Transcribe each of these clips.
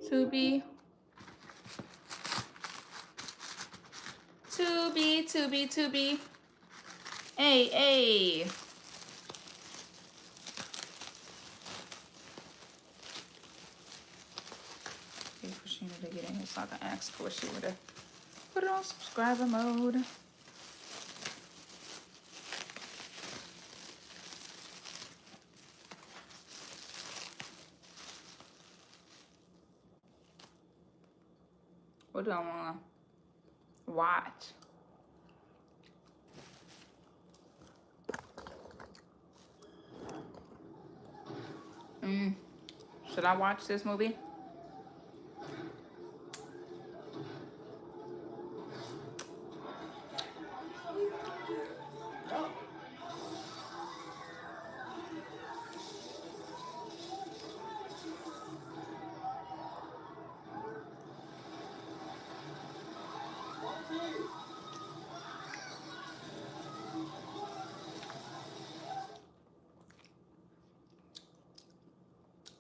Tubi. Tubi. Hey. Wait for Sheena to get in here so I can ask for Sheena to put it on subscriber mode. What do I want to watch? Should I watch this movie?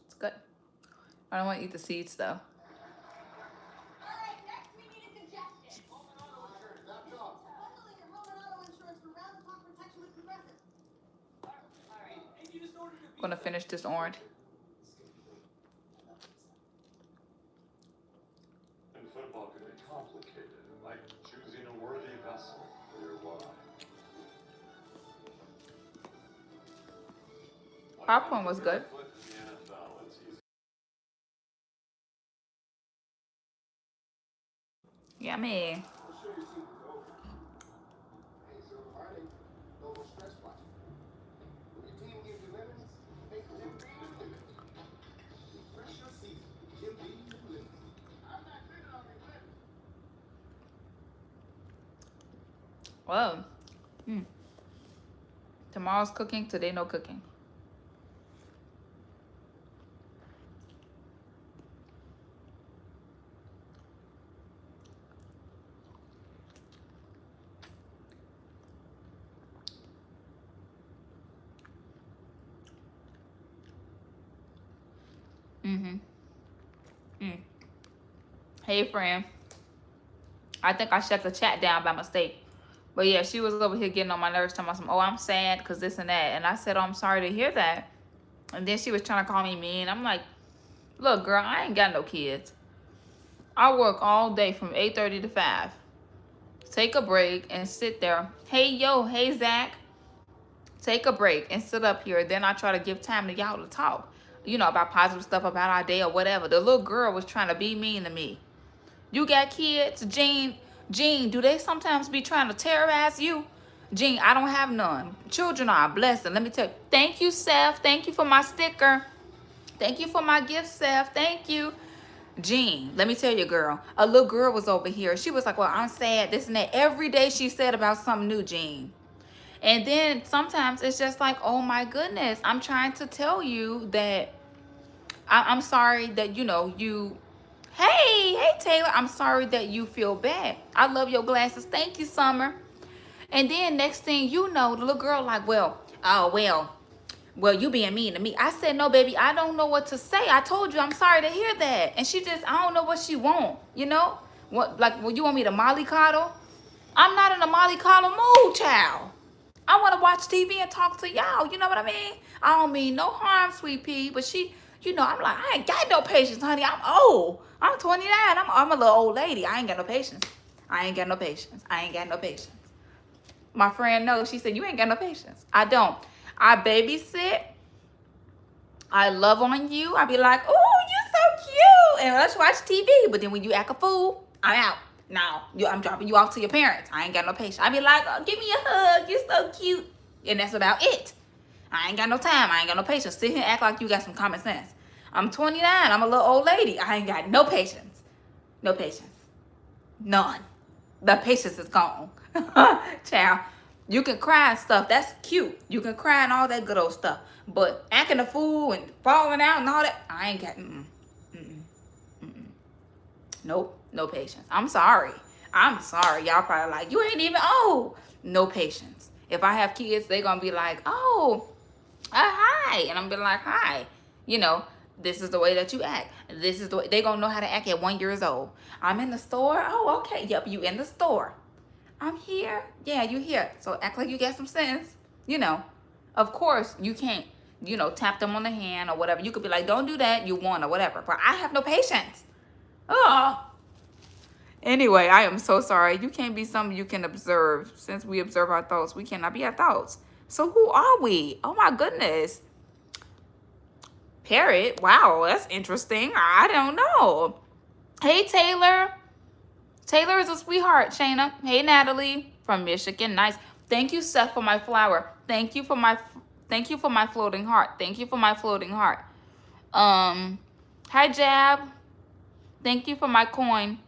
It's good. I don't want to eat the seeds though. I'm gonna finish this orange. And football can be complicated, like choosing a worthy vessel for your why. Popcorn was good. Yummy. Whoa. Tomorrow's cooking, today no cooking. Hey, friend. I think I shut the chat down by mistake. But yeah, she was over here getting on my nerves, talking about some, oh, I'm sad because this and that. And I said, oh, I'm sorry to hear that. And then she was trying to call me mean. I'm like, look, girl, I ain't got no kids. I work all day from 8:30 to 5. Take a break and sit there. Hey, Zach. Take a break and sit up here. Then I try to give time to y'all to talk. You know, about positive stuff about our day or whatever. The little girl was trying to be mean to me. You got kids? Jean, do they sometimes be trying to terrorize you? Jean, I don't have none. Children are a blessing. Let me tell you. Thank you, Seth. Thank you for my sticker. Thank you for my gift, Seth. Thank you. Jean, let me tell you, girl. A little girl was over here. She was like, well, I'm sad, this and that. Every day she said about something new, Jean. And then sometimes it's just like, oh my goodness, I'm trying to tell you that I'm sorry that, you, hey, Taylor, I'm sorry that you feel bad. I love your glasses. Thank you, Summer. And then next thing you know, the little girl like, well, you being mean to me. I said, no, baby, I don't know what to say. I told you I'm sorry to hear that. And she just, I don't know what she want, What, like, well, you want me to mollycoddle? I'm not in a mollycoddle mood, child. I want to watch TV and talk to y'all. You know what I mean? I don't mean no harm, sweet pea. But she, I'm like, I ain't got no patience, honey. I'm old. I'm 29. I'm a little old lady. I ain't got no patience. I ain't got no patience. My friend knows. She said, you ain't got no patience. I don't. I babysit. I love on you. I be like, oh, you're so cute. And let's watch TV. But then when you act a fool, I'm out. No, I'm dropping you off to your parents. I ain't got no patience. I be like, oh, give me a hug. You're so cute. And that's about it. I ain't got no time. I ain't got no patience. Sit here and act like you got some common sense. I'm 29. I'm a little old lady. I ain't got no patience. No patience. None. The patience is gone. Child, you can cry and stuff. That's cute. You can cry and all that good old stuff. But acting a fool and falling out and all that, I ain't got, Nope, no patience. I'm sorry. Y'all probably like, you ain't even old. No patience. If I have kids, they gonna be like, oh, hi. And I'm be like, hi. This is the way that you act. This is the way they gonna know how to act at 1 year old. I'm in the store. Oh, okay. Yep, you in the store. I'm here. Yeah, you here. So act like you got some sense. You know, of course you can't, tap them on the hand or whatever. You could be like, don't do that. You won or whatever. But I have no patience. Oh. Anyway, I am so sorry. You can't be something you can observe. Since we observe our thoughts, we cannot be our thoughts. So who are we? Oh my goodness. Parrot. Wow, that's interesting. I don't know. Hey, Taylor. Taylor is a sweetheart, Shayna. Hey, Natalie from Michigan. Nice. Thank you, Seth, for my flower. Thank you for my floating heart. Thank you for my floating heart. Hi, Jab. Thank you for my coin.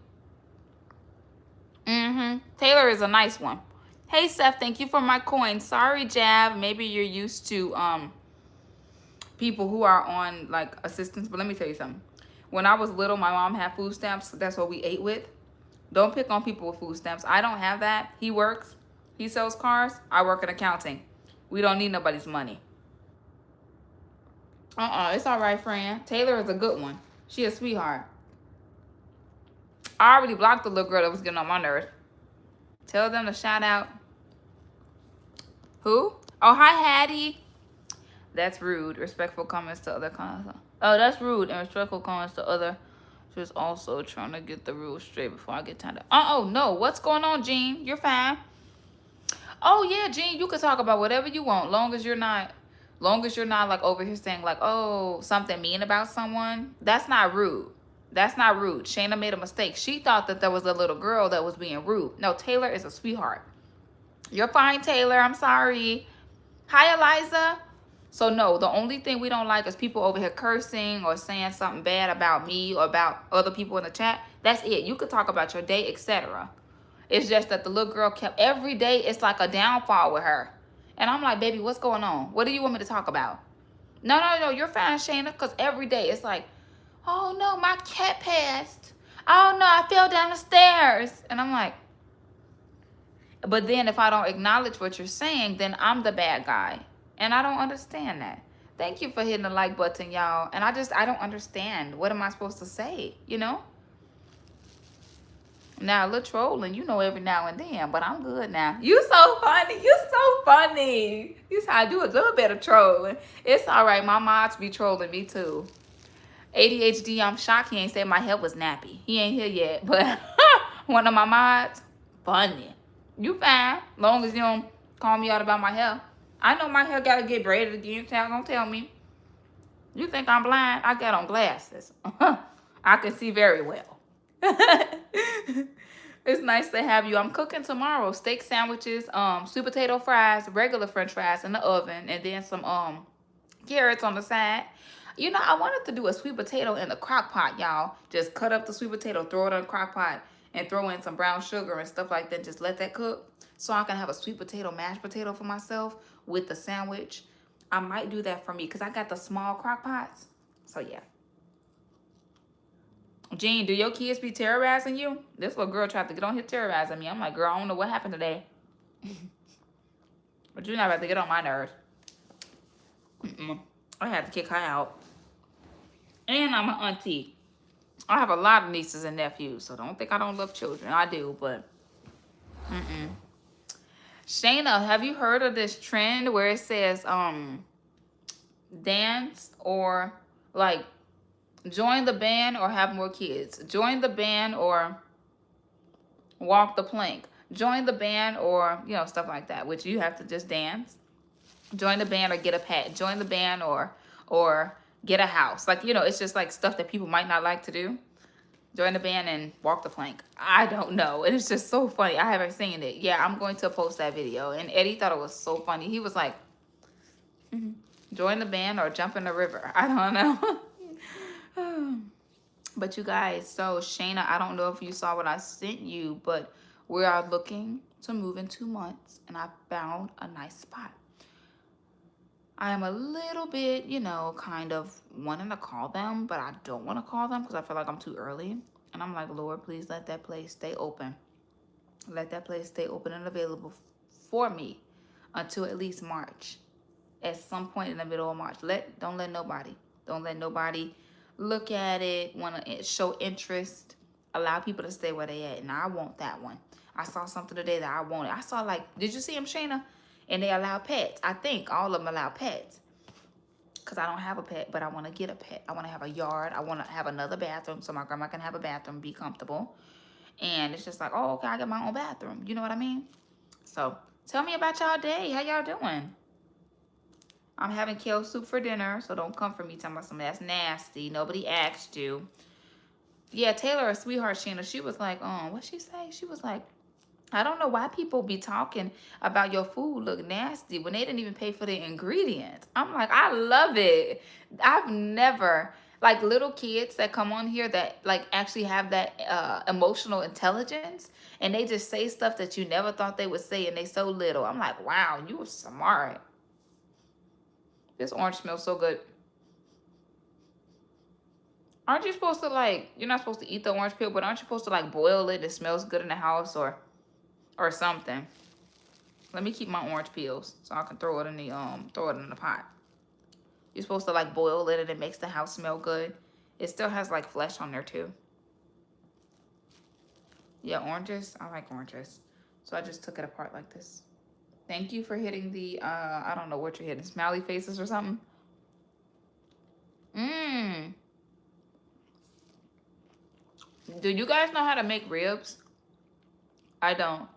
Taylor is a nice one. Hey, Seth, thank you for my coin. Sorry, Jab. Maybe you're used to people who are on like assistance, but let me tell you something. When I was little, my mom had food stamps. That's what we ate with. Don't pick on people with food stamps. I don't have that. He works. He sells cars. I work in accounting. We don't need nobody's money. It's all right, friend. Taylor is a good one. She a sweetheart. I already blocked the little girl that was getting on my nerves. Tell them to shout out. Who? Oh, hi, Hattie. That's rude. Respectful comments to other comments. Oh, that's rude. And respectful comments to other. Just also trying to get the rules straight before I get tired of. Oh, no. What's going on, Jean? You're fine. Oh, yeah, Jean. You can talk about whatever you want. Long as you're not like over here saying like, oh, something mean about someone. That's not rude. That's not rude. Shayna made a mistake. She thought that there was a little girl that was being rude. No, Taylor is a sweetheart. You're fine, Taylor. I'm sorry. Hi, Eliza. So, no, the only thing we don't like is people over here cursing or saying something bad about me or about other people in the chat. That's it. You could talk about your day, etc. It's just that the little girl kept, every day it's like a downfall with her. And I'm like, baby, what's going on? What do you want me to talk about? No, you're fine, Shayna, because every day it's like, oh, no, my cat passed. Oh, no, I fell down the stairs. And I'm like, but then if I don't acknowledge what you're saying, then I'm the bad guy. And I don't understand that. Thank you for hitting the like button, y'all. And I don't understand. What am I supposed to say, Now, a little trolling, every now and then, but I'm good now. You so funny. You so funny. You how I do a little bit of trolling. It's all right. My mods be trolling me, too. ADHD, I'm shocked he ain't said my hair was nappy. He ain't here yet, but one of my mods, funny. You fine, long as you don't call me out about my hair. I know my hair gotta get braided again. Don't tell me. You think I'm blind? I got on glasses. I can see very well. It's nice to have you. I'm cooking tomorrow. Steak sandwiches, sweet potato fries, regular french fries in the oven, and then some carrots on the side. I wanted to do a sweet potato in the crock pot, y'all. Just cut up the sweet potato, throw it in the crock pot, and throw in some brown sugar and stuff like that. Just let that cook so I can have a sweet potato, mashed potato for myself with the sandwich. I might do that for me because I got the small crock pots. So, yeah. Jean, do your kids be terrorizing you? This little girl tried to get on here terrorizing me. I'm like, girl, I don't know what happened today. But you're not about to get on my nerves. I had to kick her out. And I'm an auntie. I have a lot of nieces and nephews, so don't think I don't love children. I do, but Shayna, have you heard of this trend where it says dance or like join the band or have more kids? Join the band or walk the plank. Join the band or, stuff like that, which you have to just dance. Join the band or get a pet. Join the band or get a house. Like, it's just like stuff that people might not like to do. Join the band and walk the plank. I don't know. It's just so funny. I haven't seen it. Yeah, I'm going to post that video. And Eddie thought it was so funny. He was like, join the band or jump in the river. I don't know. But you guys, so Shayna, I don't know if you saw what I sent you, but we are looking to move in 2 months. And I found a nice spot. I am a little bit, kind of wanting to call them, but I don't want to call them because I feel like I'm too early. And I'm like, Lord, please let that place stay open. Let that place stay open and available for me until at least March. At some point in the middle of March. Don't let nobody Don't let nobody look at it, want to show interest. Allow people to stay where they at. And I want that one. I saw something today that I wanted. I saw like, did you see them, Shayna? And they allow pets. I think all of them allow pets. Because I don't have a pet, but I want to get a pet. I want to have a yard. I want to have another bathroom so my grandma can have a bathroom, be comfortable. And it's just like, oh, okay, I get my own bathroom. You know what I mean? So tell me about y'all day. How y'all doing? I'm having kale soup for dinner, so don't come for me talking about something that's nasty. Nobody asked you. Yeah, Taylor, a sweetheart, Sheena, she was like, what'd she say? She was like, I don't know why people be talking about your food look nasty when they didn't even pay for the ingredients. I'm like, I love it. I've never, like little kids that come on here that like actually have that emotional intelligence and they just say stuff that you never thought they would say and they so little. I'm like, wow, you were smart. This orange smells so good. Aren't you supposed to like, you're not supposed to eat the orange peel, but aren't you supposed to like boil it? It smells good in the house or something. Let me keep my orange peels so I can throw it in the pot. You're supposed to like boil it and it makes the house smell good. It still has like flesh on there too. Yeah, oranges. I like oranges. So I just took it apart like this. Thank you for hitting the, I don't know what you're hitting, smiley faces or something. Do you guys know how to make ribs? I don't.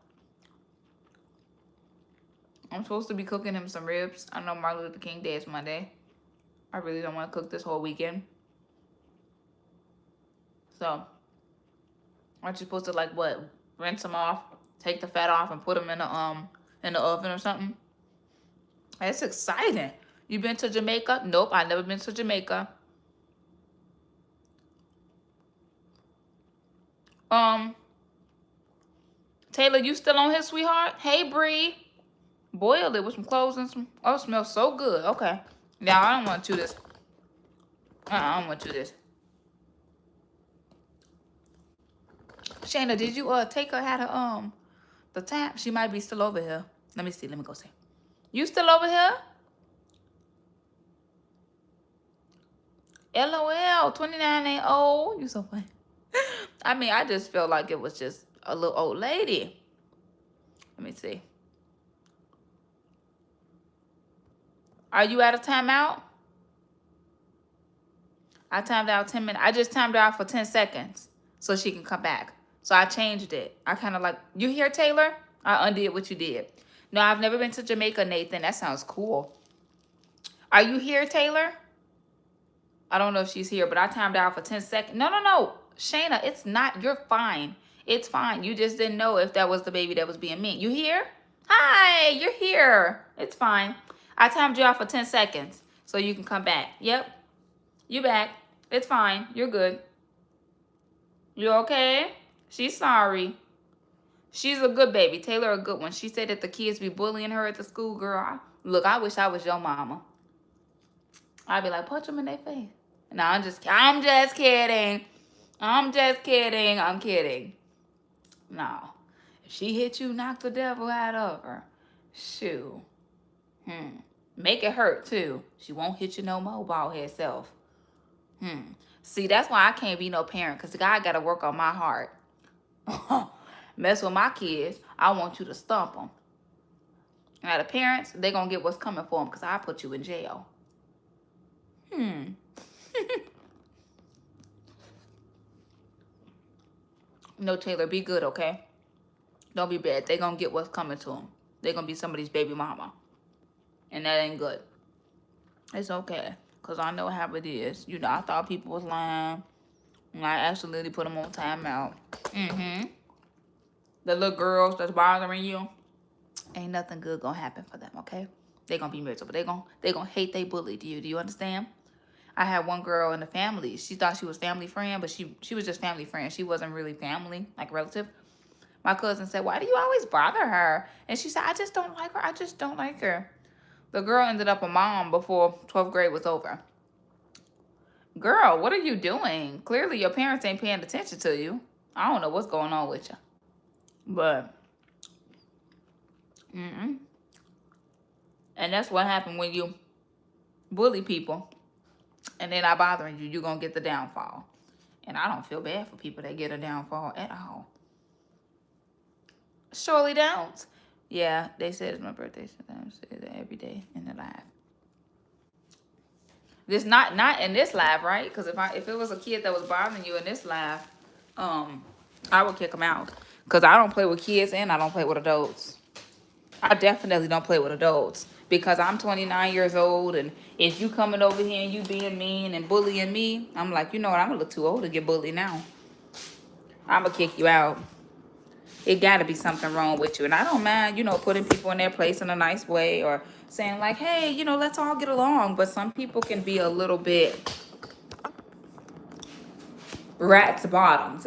I'm supposed to be cooking him some ribs. I know Martin Luther King Day is Monday. I really don't want to cook this whole weekend. So, aren't you supposed to like what? Rinse them off, take the fat off, and put them in the oven or something? That's exciting. You been to Jamaica? Nope, I've never been to Jamaica. Taylor, you still on here, sweetheart? Hey, Bree. Boiled it with some cloves and some. Oh, it smells so good. Okay. Now I don't want to do this. I don't want to do this. Shayna, did you take her out of the tap? She might be still over here. Let me see. Let me go see. You still over here? LOL. 29 ain't old. You so funny. I mean, I just felt like it was just a little old lady. Let me see. Are you out of timeout? I timed out 10 minutes. I just timed out for 10 seconds so she can come back. So I changed it. I kind of like, you here, Taylor? I undid what you did. No, I've never been to Jamaica, Nathan. That sounds cool. Are you here, Taylor? I don't know if she's here, but I timed out for 10 seconds. No. Shayna, it's not. You're fine. It's fine. You just didn't know if that was the baby that was being mean. You here? Hi, you're here. It's fine. I timed you out for 10 seconds so you can come back. Yep. You back. It's fine. You're good. You okay? She's sorry. She's a good baby. Taylor a good one. She said that the kids be bullying her at the school, girl. Look, I wish I was your mama. I'd be like, punch them in their face. No, I'm just kidding. I'm kidding. No. If she hit you, knock the devil out of her. Shoo. Make it hurt, too. She won't hit you no more, bald head self. See, that's why I can't be no parent, because God got to work on my heart. Mess with my kids, I want you to stump them. Now, the parents, they're going to get what's coming for them, because I put you in jail. No, Taylor, be good, okay? Don't be bad. They're going to get what's coming to them. They're going to be somebody's baby mama. And that ain't good. It's okay. Because I know how it is. You know, I thought people was lying. And I actually put them on timeout. The little girls that's bothering you, ain't nothing good going to happen for them, okay? They're going to be miserable. They're going to hate they bullied you. Do you understand? I had one girl in the family. She thought she was family friend, but she was just family friend. She wasn't really family, like relative. My cousin said, why do you always bother her? And she said, I just don't like her. I just don't like her. The girl ended up a mom before 12th grade was over. Girl, what are you doing? Clearly your parents ain't paying attention to you. I don't know what's going on with you. But, and that's what happened when you bully people and they're not bothering you, you're gonna get the downfall. And I don't feel bad for people that get a downfall at all. Shirley Downs. Yeah, they said it's my birthday. Sometimes say that every day in the live. This not in this live, right? Because if it was a kid that was bothering you in this live, I would kick them out. Because I don't play with kids and I don't play with adults. I definitely don't play with adults. Because I'm 29 years old, and if you coming over here and you being mean and bullying me, I'm like, you know what? I'm a little too old to get bullied now. I'm gonna kick you out. It gotta be something wrong with you. And I don't mind, putting people in their place in a nice way, or saying like, hey, let's all get along. But some people can be a little bit rat's bottoms.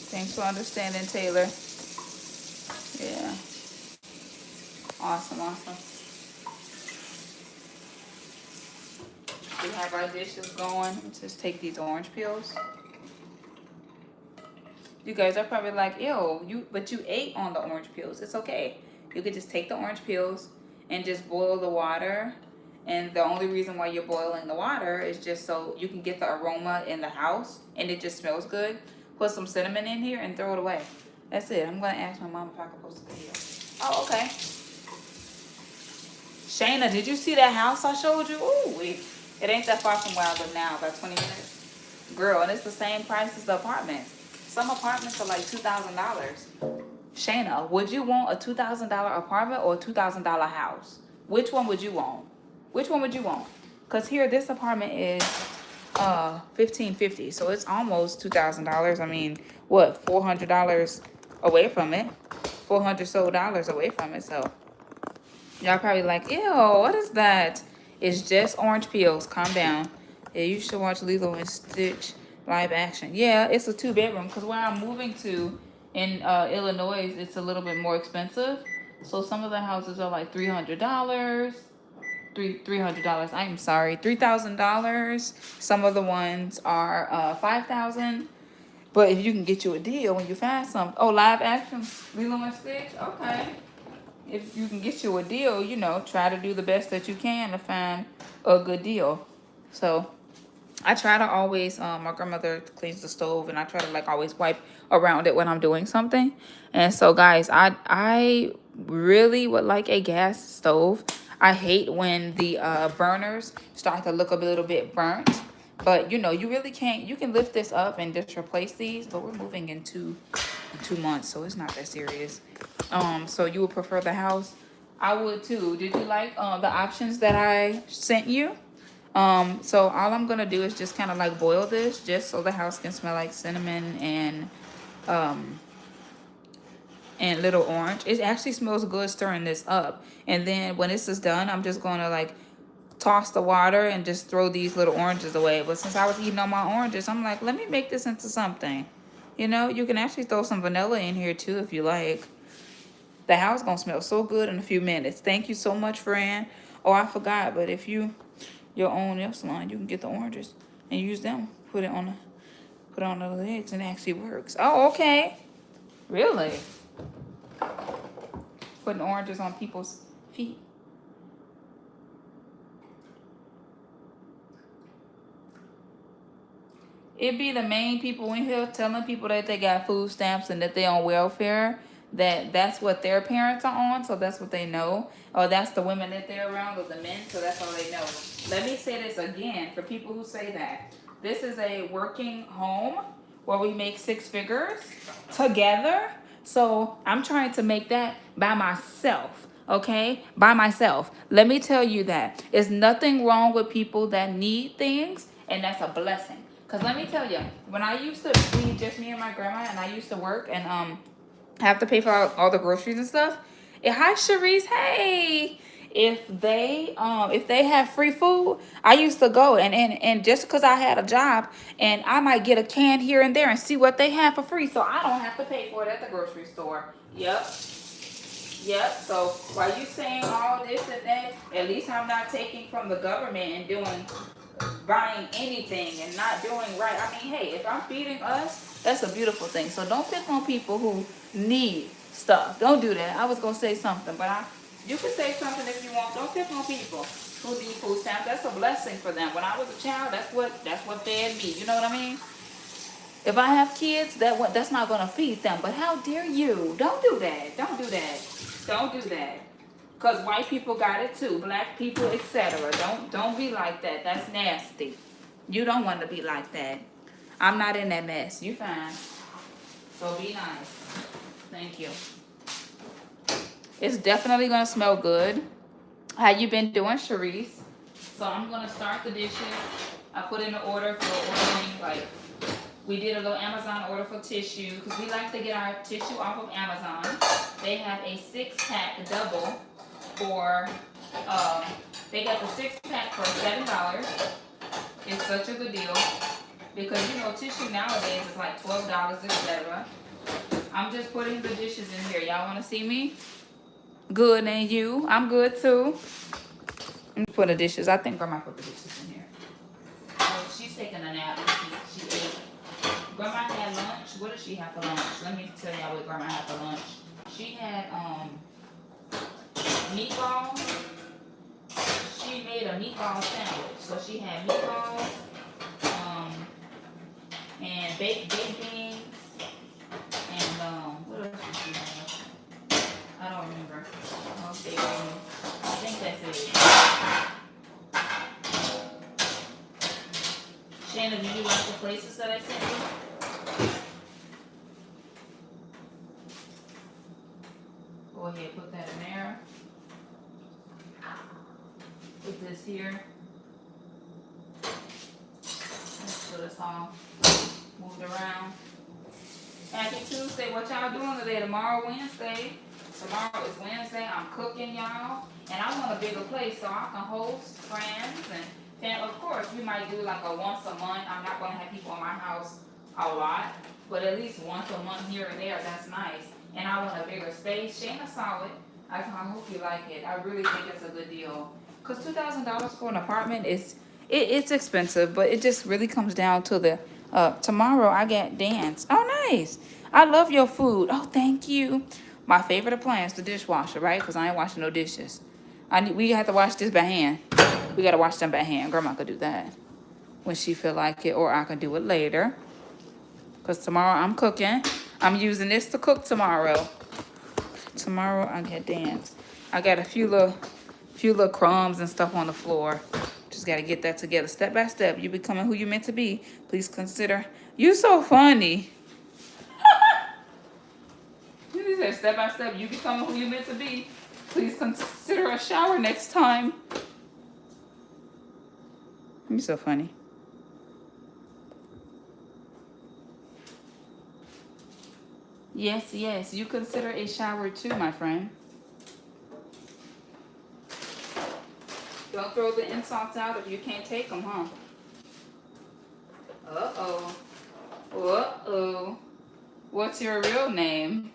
Thanks for understanding, Taylor. Yeah. Awesome. We have our dishes going. Let's just take these orange peels. You guys are probably like, ew, but you ate on the orange peels. It's okay. You could just take the orange peels and just boil the water. And the only reason why you're boiling the water is just so you can get the aroma in the house and it just smells good. Put some cinnamon in here and throw it away. That's it. I'm going to ask my mom if I can post a video. Oh, okay. Shayna, did you see that house I showed you? Ooh, it ain't that far from where I live now, about 20 minutes. Girl, and it's the same price as the apartment. Some apartments are like $2,000. Shayna, would you want a $2,000 apartment or a $2,000 house? Which one would you want? Which one would you want? Because here, this apartment is $1,550, so it's almost $2,000. I mean, what, $400 away from it? $400 so dollars away from it, so y'all probably like, ew, what is that? It's just orange peels. Calm down. Yeah, you should watch Lilo and Stitch live action. Yeah, it's a 2-bedroom because where I'm moving to in Illinois, it's a little bit more expensive. So some of the houses are like $300. $300. I'm sorry, $3,000. Some of the ones are $5,000. But if you can get you a deal when you find something, live action Lilo and Stitch, okay. If you can get you a deal, try to do the best that you can to find a good deal. So I try to always, my grandmother cleans the stove, and I try to like always wipe around it when I'm doing something. And so guys, I really would like a gas stove. I hate when the burners start to look a little bit burnt. But you really can't, you can lift this up and just replace these, but we're moving in 2 months, so it's not that serious. So you would prefer the house? I would too. Did you like the options that I sent you? So all I'm gonna do is just kind of like boil this just so the house can smell like cinnamon and little orange. It actually smells good stirring this up. And then when this is done, I'm just gonna like toss the water and just throw these little oranges away. But since I was eating all my oranges, I'm like, let me make this into something. You can actually throw some vanilla in here too if you like. The house gonna smell so good in a few minutes. Thank you so much, Fran. Oh, I forgot, but if your own nail salon, you can get the oranges and use them. Put it on the legs and it actually works. Oh, okay. Really? Putting oranges on people's feet. It be the main people in here telling people that they got food stamps and that they on welfare, that's what their parents are on, so that's what they know. Or that's the women that they're around, or the men, so that's all they know. Let me say this again for people who say that. This is a working home where we make 6 figures together. So I'm trying to make that by myself. Okay, by myself. Let me tell you that there's nothing wrong with people that need things, and that's a blessing. Cause let me tell you, when I used to be just me and my grandma, and I used to work and have to pay for all the groceries and stuff. Hi, Sharice. Hey. If they have free food, I used to go and just because I had a job, and I might get a can here and there and see what they have for free, so I don't have to pay for it at the grocery store. Yep. Yep. So while you saying all this and that, at least I'm not taking from the government and buying anything and not doing right. I mean, hey, if I'm feeding us, that's a beautiful thing. So don't pick on people who need stuff. Don't do that. I was gonna say something, but you can say something if you want. Don't pick on people who need food stamps. That's a blessing for them. When I was a child, that's what fed me. You know what I mean? If I have kids, that's not gonna feed them. But how dare you? Don't do that. Don't do that. Don't do that. Cause white people got it too, black people, etc. Don't be like that. That's nasty. You don't want to be like that. I'm not in that mess. You fine. So be nice. Thank you. It's definitely gonna smell good. How you been doing, Sharice? So I'm gonna start the dishes. I put in an order for ordering, like, we did a little Amazon order for tissue because we like to get our tissue off of Amazon. They have a 6-pack double for, they got the 6-pack for $7. It's such a good deal because, you know, tissue nowadays is like $12, etc. I'm just putting the dishes in here. Y'all want to see me? Good, and you? I'm good too. Let me put the dishes. I think Grandma put the dishes in here. Oh, she's taking a nap. She ate. Grandma had lunch. What did she have for lunch? Let me tell y'all what Grandma had for lunch. She had meatballs. She made a meatball sandwich. So she had meatballs, and baked beans, and what else did she have? I don't remember. Baked beans. I think that's it. Shannon, do you like the places that I sent you? Go ahead, put that in there. Put this here. Let's put us all moved around. Happy Tuesday. What y'all doing today? Tomorrow, Wednesday. Tomorrow is Wednesday. I'm cooking, y'all. And I want a bigger place so I can host friends and of course, we might do like a once a month. I'm not going to have people in my house a lot, but at least once a month here and there, that's nice. And I want a bigger space. Shayna saw it. I hope you like it. I really think it's a good deal. Because $2,000 for an apartment it's expensive, but it just really comes down to the, tomorrow I got dance. Oh, nice. I love your food. Oh, thank you. My favorite appliance, the dishwasher, right? Because I ain't washing no dishes. We have to wash this by hand. We got to wash them by hand. Grandma could do that when she feel like it, or I can do it later. Because tomorrow I'm cooking. I'm using this to cook tomorrow. Tomorrow I get dance. I got a few little crumbs and stuff on the floor. Just got to get that together step by step. You becoming who you meant to be. Please consider. You so funny. You said step by step. You becoming who you meant to be. Please consider a shower next time. You're so funny. Yes, yes. You consider a shower too, my friend. Don't throw the insults out if you can't take them, huh? Uh-oh. Uh-oh. What's your real name?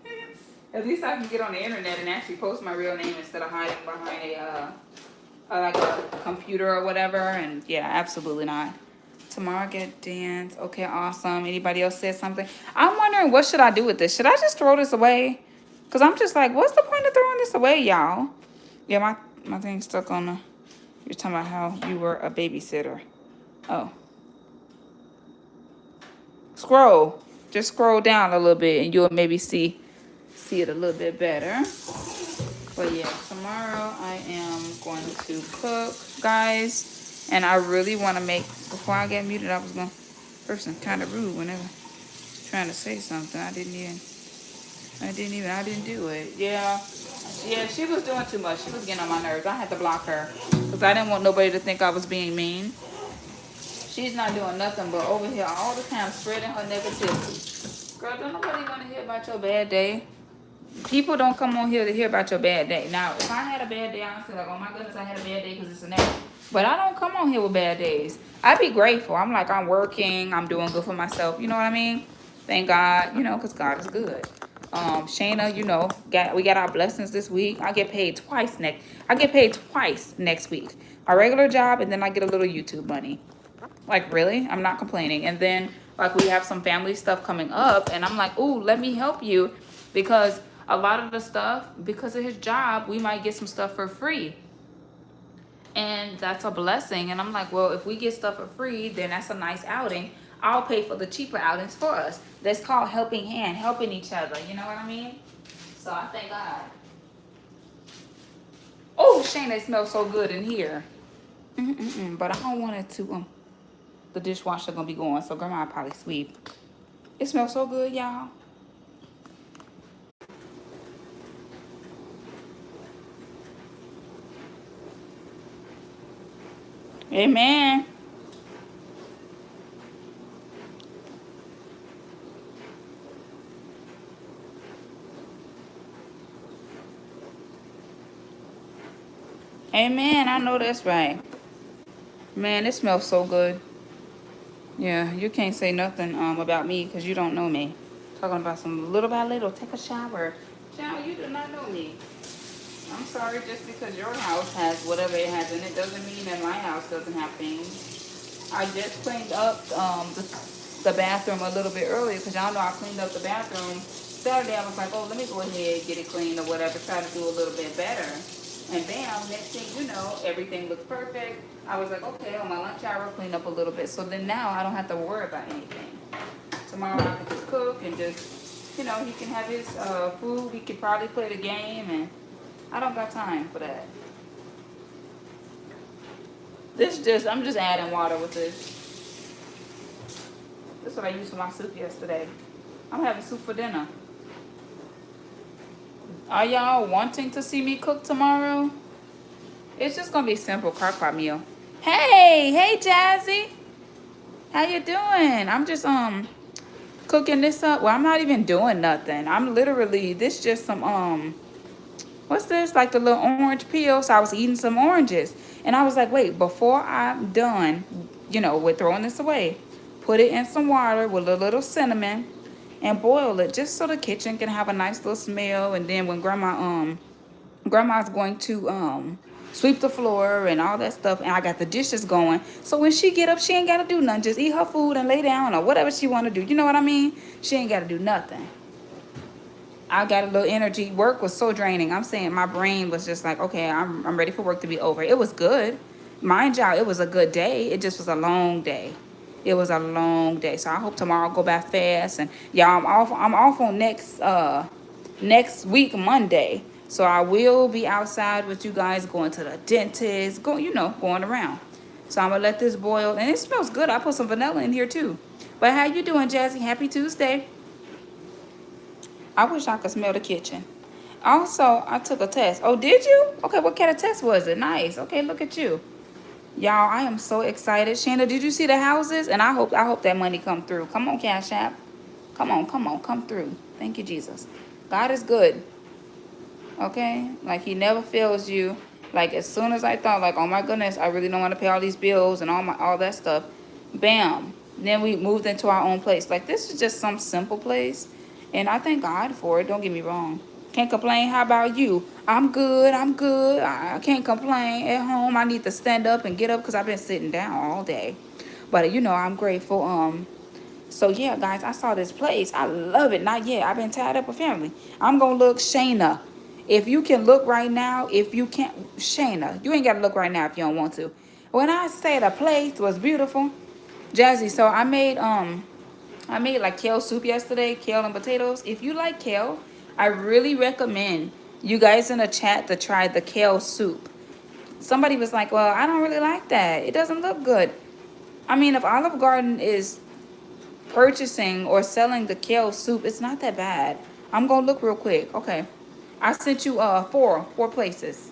At least I can get on the internet and actually post my real name instead of hiding behind like a computer or whatever. And yeah, absolutely not. Tomorrow I get dance. Okay, awesome. Anybody else said something? I'm wondering, what should I do with this? Should I just throw this away? Because I'm just like, what's the point of throwing this away, y'all? Yeah, my thing's stuck on the... You're talking about how you were a babysitter. Oh. Scroll. Just scroll down a little bit and you'll maybe see it a little bit better. But yeah, tomorrow I am going to cook, guys. And I really want to make, before I get muted, I was going to, person kind of rude whenever trying to say something. I didn't do it. Yeah, she was doing too much. She was getting on my nerves. I had to block her because I didn't want nobody to think I was being mean. She's not doing nothing but over here all the time spreading her negativity. Girl, don't nobody want to hear about your bad day. People don't come on here to hear about your bad day. Now, if I had a bad day, I'd say like, oh my goodness, I had a bad day because it's a that. But I don't come on here with bad days. I be grateful. I'm like, I'm working. I'm doing good for myself. You know what I mean? Thank God, you know, because God is good. Shayna, you know, we got our blessings this week. I get paid twice next week. My regular job, and then I get a little YouTube money. Like, really? I'm not complaining. And then, like, we have some family stuff coming up, and I'm like, ooh, let me help you, because a lot of the stuff, because of his job, we might get some stuff for free. And that's a blessing. And I'm like, well, if we get stuff for free, then that's a nice outing. I'll pay for the cheaper outings for us. That's called helping hand, helping each other. You know what I mean? So I thank God. Oh, Shane, it smells so good in here. But I don't want it to, the dishwasher gonna be going, so grandma will probably sweep. It smells so good, y'all. Amen. Amen. I know that's right. Man, it smells so good. Yeah, you can't say nothing about me because you don't know me. Talking about some little by little, take a shower. Child, you do not know me. I'm sorry, just because your house has whatever it has in it doesn't mean that my house doesn't have things. I just cleaned up the bathroom a little bit earlier because y'all know I cleaned up the bathroom Saturday. I was like, oh, let me go ahead, get it cleaned or whatever, try to do a little bit better. And bam, next thing you know, everything looks perfect. I was like, okay, on my lunch hour, clean up a little bit. So then now I don't have to worry about anything. Tomorrow I can just cook and just, you know, he can have his food. He could probably play the game, and I don't got time for that. I'm just adding water with this. This is what I used for my soup yesterday. I'm having soup for dinner. Are y'all wanting to see me cook tomorrow? It's just gonna be a simple crock pot meal. Hey Jazzy. How you doing? I'm just cooking this up. Well, I'm not even doing nothing. I'm literally, this just some what's this? Like the little orange peel. So I was eating some oranges. And I was like, wait, before I'm done, you know, with throwing this away, put it in some water with a little cinnamon and boil it just so the kitchen can have a nice little smell. And then when grandma's going to sweep the floor and all that stuff, and I got the dishes going, so when she get up, she ain't gotta do nothing, just eat her food and lay down or whatever she want to do. You know what I mean? She ain't gotta do nothing. I got a little energy. Work was so draining. I'm saying my brain was just like, okay, I'm ready for work to be over. It was good. Mind y'all, it was a good day. It just was a long day. It was a long day. So I hope tomorrow go by fast. And y'all, I'm off on next week, Monday. So I will be outside with you guys, going to the dentist, going around. So I'm gonna let this boil, and it smells good. I put some vanilla in here too. But how you doing, Jazzy? Happy Tuesday. I wish I could smell the kitchen. Also, I took a test. Oh, did you? Okay, what kind of test was it? Nice. Okay, look at you. Y'all, I am so excited. Shana, did you see the houses? And I hope that money come through. Come on, Cash App. Come on, come through. Thank you, Jesus. God is good. Okay? Like, he never fails you. Like, as soon as I thought, like, oh my goodness, I really don't want to pay all these bills and all that stuff. Bam. Then we moved into our own place. Like, this is just some simple place. And I thank God for it. Don't get me wrong. Can't complain. How about you? I'm good. I can't complain. At home, I need to stand up and get up because I've been sitting down all day. But, I'm grateful. So, yeah, guys, I saw this place. I love it. Not yet. I've been tied up with family. I'm going to look Shayna. If you can look right now, if you can't, Shayna, you ain't got to look right now if you don't want to. When I say the place was beautiful, Jazzy, so I made like kale soup yesterday, kale and potatoes. If you like kale, I really recommend you guys in the chat to try the kale soup. Somebody was like, well, I don't really like that. It doesn't look good. I mean, if Olive Garden is purchasing or selling the kale soup, it's not that bad. I'm going to look real quick. Okay. I sent you four places.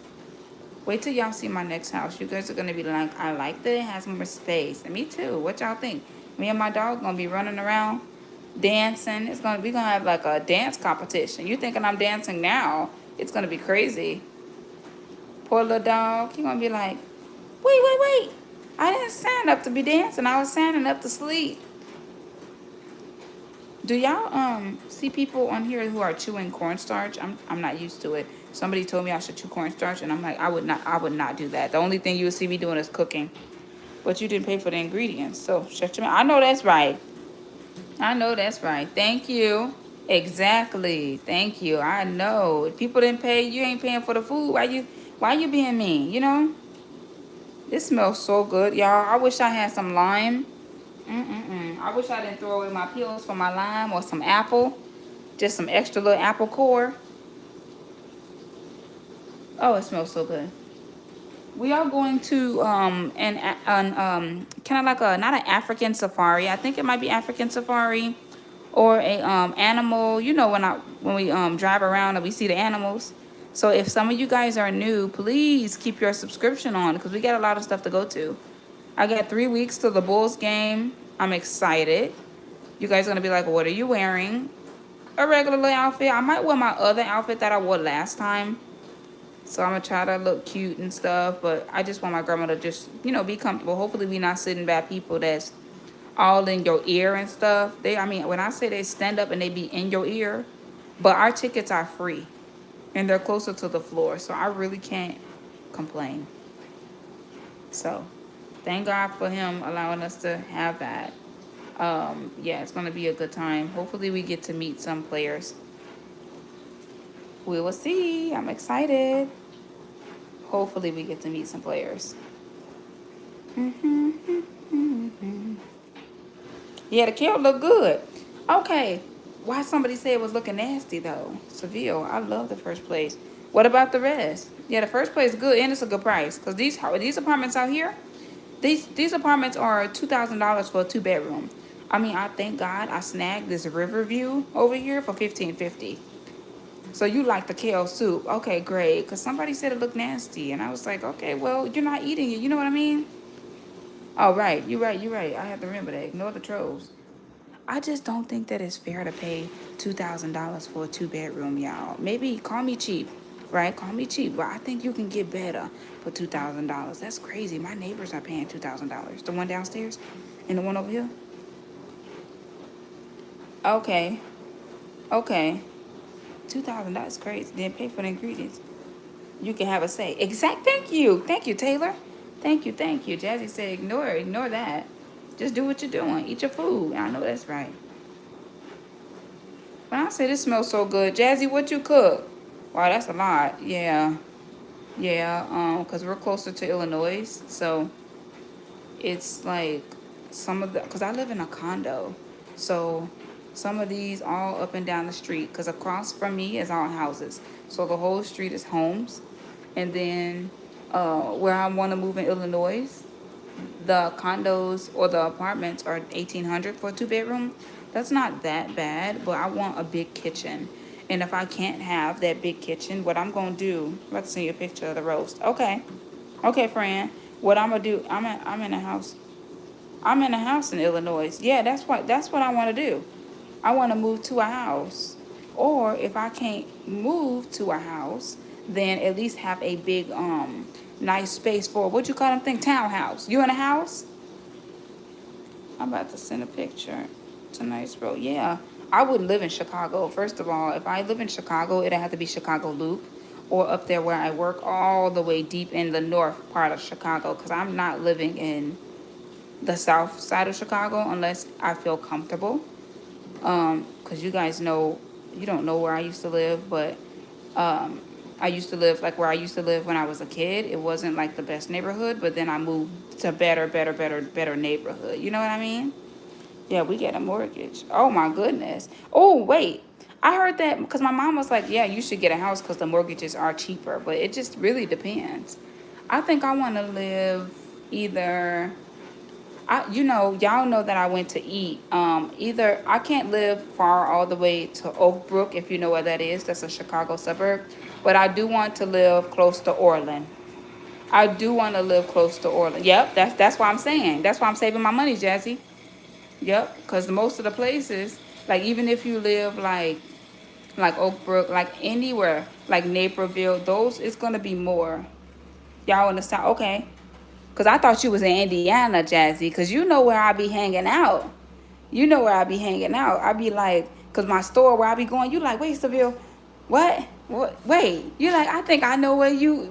Wait till y'all see my next house. You guys are going to be like, I like that it has more space. And me too. What y'all think? Me and my dog going to be running around dancing. We're going to have like a dance competition. You thinking I'm dancing now? It's going to be crazy. Poor little dog. He going to be like, wait. I didn't sign up to be dancing. I was signing up to sleep. Do y'all see people on here who are chewing cornstarch? I'm not used to it. Somebody told me I should chew cornstarch, and I'm like, I would not do that. The only thing you would see me doing is cooking. But you didn't pay for the ingredients, so shut your mouth. I know that's right. I know that's right. Thank you. Exactly. Thank you. I know. If people didn't pay, you ain't paying for the food. Why you being mean? You know? This smells so good, y'all. I wish I had some lime. I wish I didn't throw away my peels for my lime or some apple. Just some extra little apple core. Oh, it smells so good. We are going to an kind of like a not an African safari. I think it might be African safari or a animal. You know when we drive around and we see the animals. So if some of you guys are new, please keep your subscription on because we got a lot of stuff to go to. I got 3 weeks to the Bulls game. I'm excited. You guys are gonna be like, what are you wearing? A regular little outfit. I might wear my other outfit that I wore last time. So I'm gonna try to look cute and stuff, but I just want my grandma to just, be comfortable. Hopefully we not sitting by people that's all in your ear and stuff. I mean, when I say they stand up and they be in your ear, but our tickets are free and they're closer to the floor, so I really can't complain. So thank God for him allowing us to have that. Yeah, it's gonna be a good time. Hopefully we get to meet some players. We will see. I'm excited. Hopefully we get to meet some players. Yeah, the kale look good. Okay. Why somebody say it was looking nasty though? Seville, I love the first place. What about the rest? Yeah, the first place is good and it's a good price. Cause these apartments out here, these apartments are $2,000 for a 2-bedroom. I mean, I thank God I snagged this Riverview over here for $1,550. So you like the kale soup? Okay, great. Cause somebody said it looked nasty, and I was like, okay, well, you're not eating it. You know what I mean? Oh, right. You're right. You're right. I have to remember that. Ignore the trolls. I just don't think that it's fair to pay $2,000 for a 2-bedroom, y'all. Maybe call me cheap, right? Call me cheap, but I think you can get better for $2,000. That's crazy. My neighbors are paying $2,000. The one downstairs and the one over here. Okay. Okay. $2,000 is crazy. Then pay for the ingredients. You can have a say. Exact. Thank you. Thank you, Taylor. Thank you. Thank you. Jazzy said, ignore that. Just do what you're doing. Eat your food. I know that's right. When I say this smells so good, Jazzy, what you cook? Wow, that's a lot. Yeah. Yeah. Cause we're closer to Illinois, so it's like cause I live in a condo, so some of these all up and down the street. Cause across from me is all houses, so the whole street is homes, and then where I want to move in Illinois, the condos or the apartments are 1,800 for a 2-bedroom. That's not that bad, but I want a big kitchen. And if I can't have that big kitchen, what I'm gonna do? I'm about to send you a picture of the roast. Okay, Fran. What I'm gonna do? I'm in a house. I'm in a house in Illinois. Yeah, that's what I want to do. I want to move to a house, or if I can't move to a house, then at least have a big nice space for what you call them thing, townhouse. You in a house? I'm about to send a picture. It's a nice road. Yeah, I wouldn't live in Chicago. First of all, if I live in Chicago, it'd have to be Chicago Loop or up there where I work, all the way deep in the north part of Chicago, because I'm not living in the south side of Chicago unless I feel comfortable. Because you guys know, you don't know where I used to live, but I used to live like where I used to live when I was a kid. It wasn't like the best neighborhood, but then I moved to better neighborhood. You know what I mean? Yeah, we get a mortgage. Oh my goodness. Oh, wait. I heard that because my mom was like, yeah, you should get a house because the mortgages are cheaper, but it just really depends. I think I want to live either, y'all know that I went to eat. Either I can't live far all the way to Oak Brook, if you know where that is. That's a Chicago suburb. But I do want to live close to Orland. I do want to live close to Orland. Yep, that's why I'm saying. That's why I'm saving my money, Jazzy. Yep, because most of the places, like even if you live like Oak Brook, like anywhere, like Naperville, those it's gonna be more. Y'all understand? Okay. Because I thought you was in Indiana, Jazzy, because you know where I be hanging out. You know where I be hanging out. I be like, cause my store where I be going, you like, wait, Seville, what? What? Wait, you like? I think I know you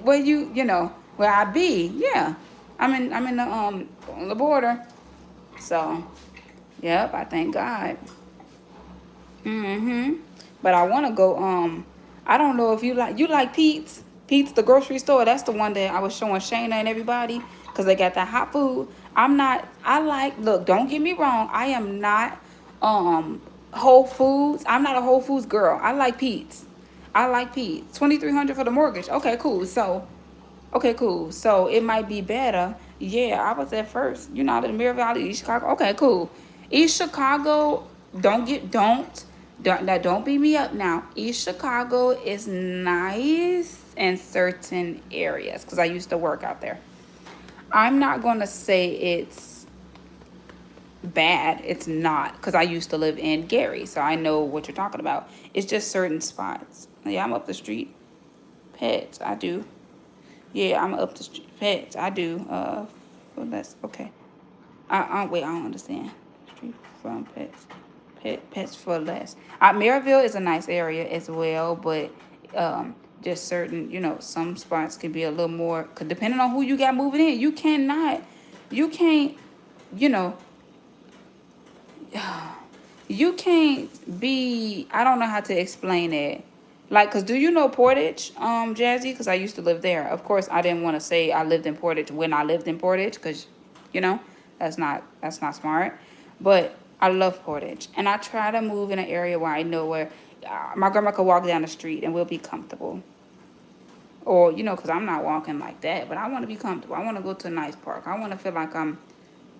know, where I be. Yeah, I'm in the on the border. So, yep, I thank God. Mm-hmm. But I want to go. I don't know if you like Pete's. Pete's the grocery store. That's the one that I was showing Shayna and everybody because they got that hot food. I'm not. I like. Look, don't get me wrong. I am not. Whole Foods. I'm not a Whole Foods girl. I like Pete's. I like Pete's. 2,300 for the mortgage. Okay, cool. So okay, cool. So it might be better. Yeah, I was at first. You're not in Mirror Valley, East Chicago. Okay, cool. East Chicago, don't beat me up now. East Chicago is nice in certain areas because I used to work out there. I'm not gonna say it's bad. It's not because I used to live in Gary, so I know what you're talking about. It's just certain spots. Yeah, I'm up the street. Pets, I do. Yeah, I'm up the street. Pets, I do. For less. Okay. Wait, I don't understand. Street from pets. Pets for less. Maryville is a nice area as well, but just certain, some spots can be a little more. Cause depending on who you got moving in, you can't, you know, you can't be. I don't know how to explain it. Like, cause do you know Portage, Jazzy? Cause I used to live there. Of course, I didn't want to say I lived in Portage when I lived in Portage, cause, you know, that's not smart. But I love Portage, and I try to move in an area where I know where my grandma could walk down the street and we'll be comfortable. Or cause I'm not walking like that, but I want to be comfortable. I want to go to a nice park. I want to feel like I'm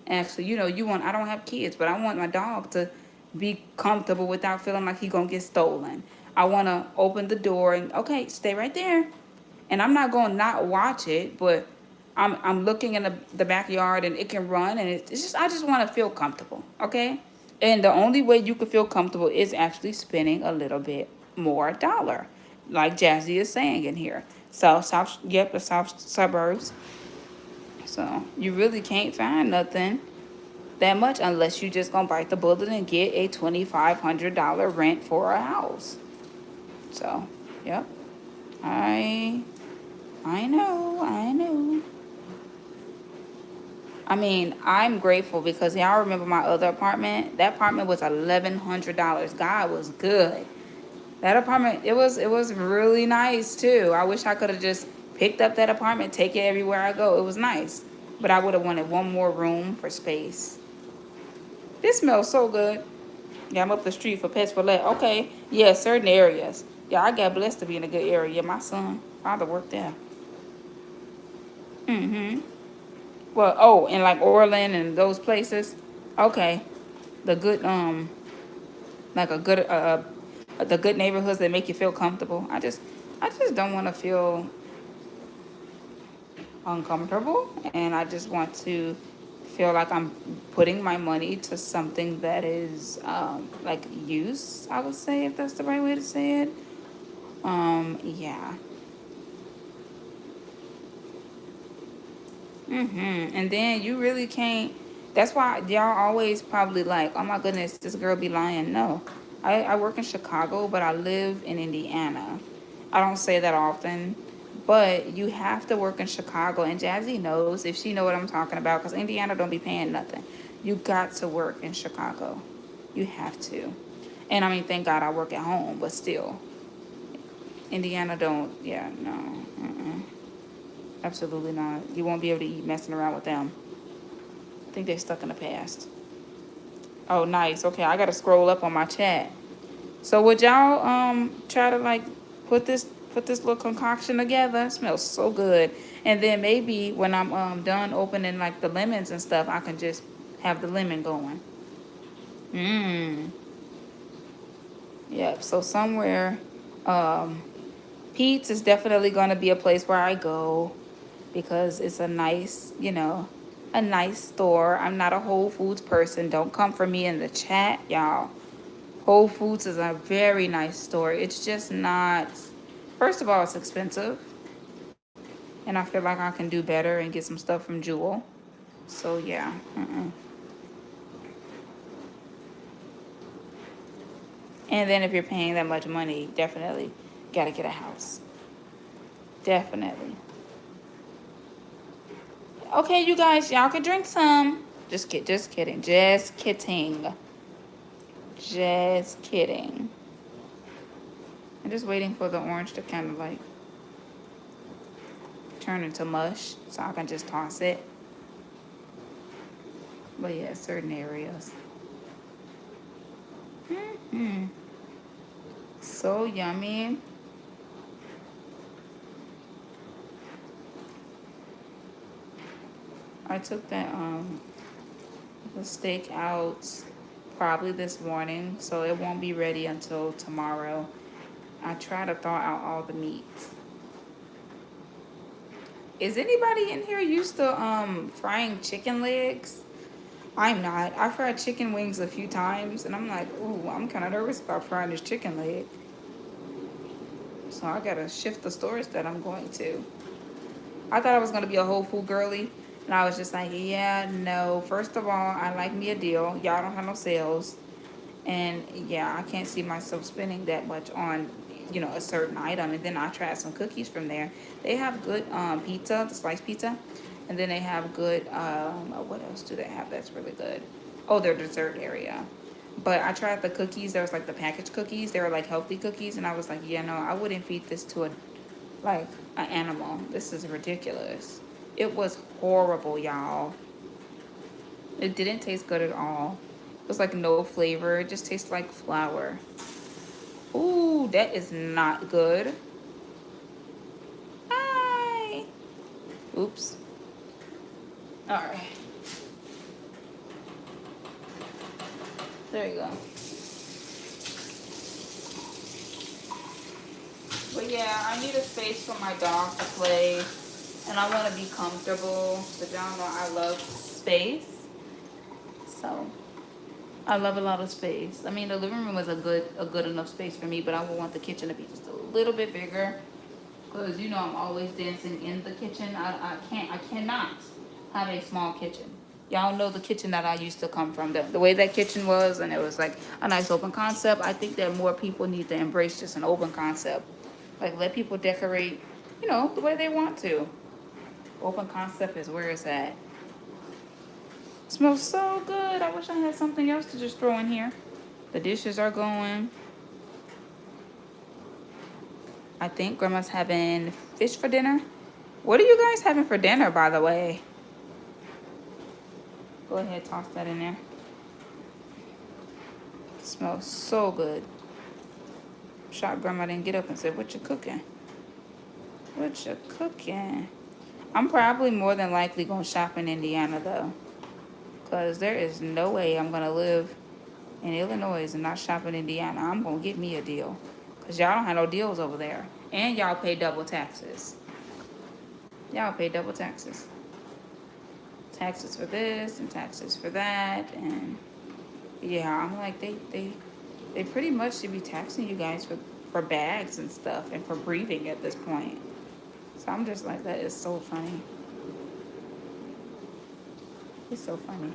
actually, I don't have kids, but I want my dog to be comfortable without feeling like he gonna get stolen. I want to open the door and okay, stay right there. And I'm not gonna not watch it, but I'm looking in the backyard and it can run and it's just I just want to feel comfortable, okay? And the only way you can feel comfortable is actually spending a little bit more dollar, like Jazzy is saying in here. Yep, the south suburbs. So you really can't find nothing that much unless you just gonna bite the bullet and get a $2,500 rent for a house. So, yep. I I know, I know. I mean, I'm grateful because y'all remember my other apartment? That apartment was $1,100. God was good. That apartment, it was really nice too. I wish I could have just picked up that apartment, take it everywhere I go. It was nice. But I would have wanted one more room for space. This smells so good. Yeah, I'm up the street for Pets for Let. Okay. Yeah, certain areas. Yeah, I got blessed to be in a good area. My father worked there. Mm-hmm. Well, oh, in like Orland and those places. Okay. The good like a good the good neighborhoods that make you feel comfortable. I just don't want to feel uncomfortable, and I just want to feel like I'm putting my money to something that is like use, I would say, if that's the right way to say it. Yeah. And then you really can't. That's why y'all always probably like, oh my goodness, this girl be lying. No, I work in Chicago, but I live in Indiana. I don't say that often, but you have to work in Chicago, and Jazzy knows if she know what I'm talking about, because Indiana don't be paying nothing. You got to work in Chicago. You have to. And I mean, thank God I work at home, but still, Indiana don't. Yeah, no. Mm-mm. Absolutely not. You won't be able to eat messing around with them. I think they're stuck in the past. Oh, nice. Okay, I gotta scroll up on my chat. So would y'all try to like put this put this little concoction together? It smells so good. And then maybe when I'm done opening like the lemons and stuff, I can just have the lemon going. Mmm. Yep. So somewhere, um, Pete's is definitely gonna be a place where I go because it's a nice, a nice store. I'm not a Whole Foods person. Don't come for me in the chat, y'all. Whole Foods is a very nice store. It's just not, first of all, it's expensive. And I feel like I can do better and get some stuff from Jewel. So, yeah. And then if you're paying that much money, definitely gotta get a house. Definitely. Okay, you guys, y'all can drink some. Just kidding. Just kidding. Just kidding. Just kidding. I'm just waiting for the orange to kind of like turn into mush so I can just toss it. But yeah, certain areas. So yummy. I took that the steak out probably this morning, so it won't be ready until tomorrow. I try to thaw out all the meats. Is anybody in here used to frying chicken legs? I'm not. I fried chicken wings a few times and I'm like, ooh, I'm kind of nervous about frying this chicken leg. So I gotta shift the stores that I'm going to. I thought I was gonna be a whole food girly, and I was just like, yeah, no. First of all, I like me a deal. Y'all don't have no sales, and yeah, I can't see myself spending that much on, you know, a certain item. And then I tried some cookies from there. They have good pizza, the sliced pizza, and then they have good what else do they have that's really good? Oh, their dessert area. But I tried the cookies. There was like the packaged cookies. They were like healthy cookies, and I was like, yeah, no, I wouldn't feed this to a like an animal. This is ridiculous. It was horrible, y'all. It didn't taste good at all. It was like no flavor. It just tastes like flour. Ooh, that is not good. Hi. Oops. All right. There you go. But yeah, I need a space for my dog to play, and I want to be comfortable. But y'all know I love space, so I love a lot of space. I mean, the living room is a good enough space for me, but I would want the kitchen to be just a little bit bigger, because you know I'm always dancing in the kitchen. I cannot have a small kitchen. Y'all know the kitchen that I used to come from, the way that kitchen was, and it was like a nice open concept. I think that more people need to embrace just an open concept. Like, let people decorate, you know, the way they want to. Open concept is where it's at. Smells so good. I wish I had something else to just throw in here. The dishes are going. I think Grandma's having fish for dinner. What are you guys having for dinner, by the way? Go ahead, toss that in there. Smells so good. Shocked Grandma didn't get up and say, what you cooking? What you cooking? I'm probably more than likely going to shop in Indiana, though. Because there is no way I'm going to live in Illinois and not shop in Indiana. I'm going to get me a deal. Because y'all don't have no deals over there. And y'all pay double taxes. Y'all pay double taxes. Taxes for this and taxes for that. And yeah, I'm like, they pretty much should be taxing you guys for bags and stuff and for breathing at this point. So I'm just like, that is so funny. It's so funny.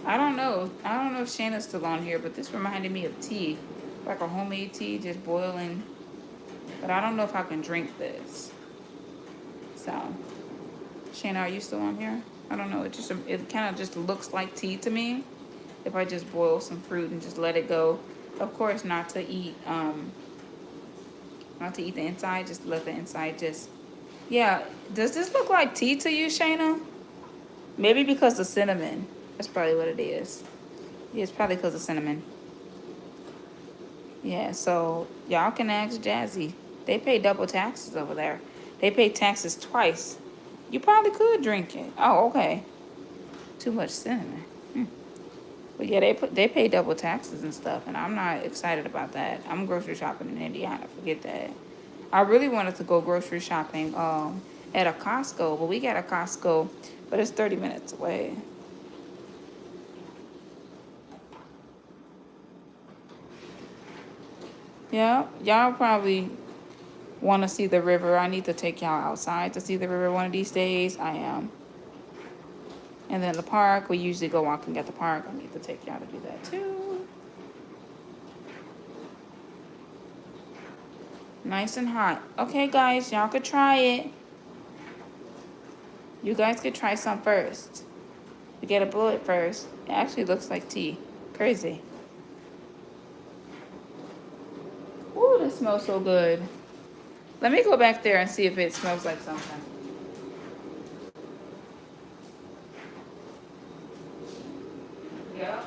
I don't know. I don't know if Shayna's still on here, but this reminded me of tea. Like a homemade tea, just boiling. But I don't know if I can drink this. So, Shayna, are you still on here? I don't know. It kind of just looks like tea to me. If I just boil some fruit and just let it go. Of course, not to eat the inside. Just let the inside just. Yeah. Does this look like tea to you, Shayna? Maybe because of cinnamon. That's probably what it is. Yeah, it's probably because of cinnamon. Yeah, so y'all can ask Jazzy. They pay double taxes over there. They pay taxes twice. You probably could drink it. Oh, okay. Too much cinnamon. But yeah, they pay double taxes and stuff, and I'm not excited about that. I'm grocery shopping in Indiana. Forget that. I really wanted to go grocery shopping at a Costco, but we got a Costco, but it's 30 minutes away. Yeah, y'all probably want to see the river. I need to take y'all outside to see the river one of these days. I am. And then the park, we usually go walking at the park. I need to take y'all to do that too. Nice and hot. Okay, guys, y'all could try it. You guys could try some first. You get a bullet first. It actually looks like tea. Crazy. Ooh, this smells so good. Let me go back there and see if it smells like something. Yep.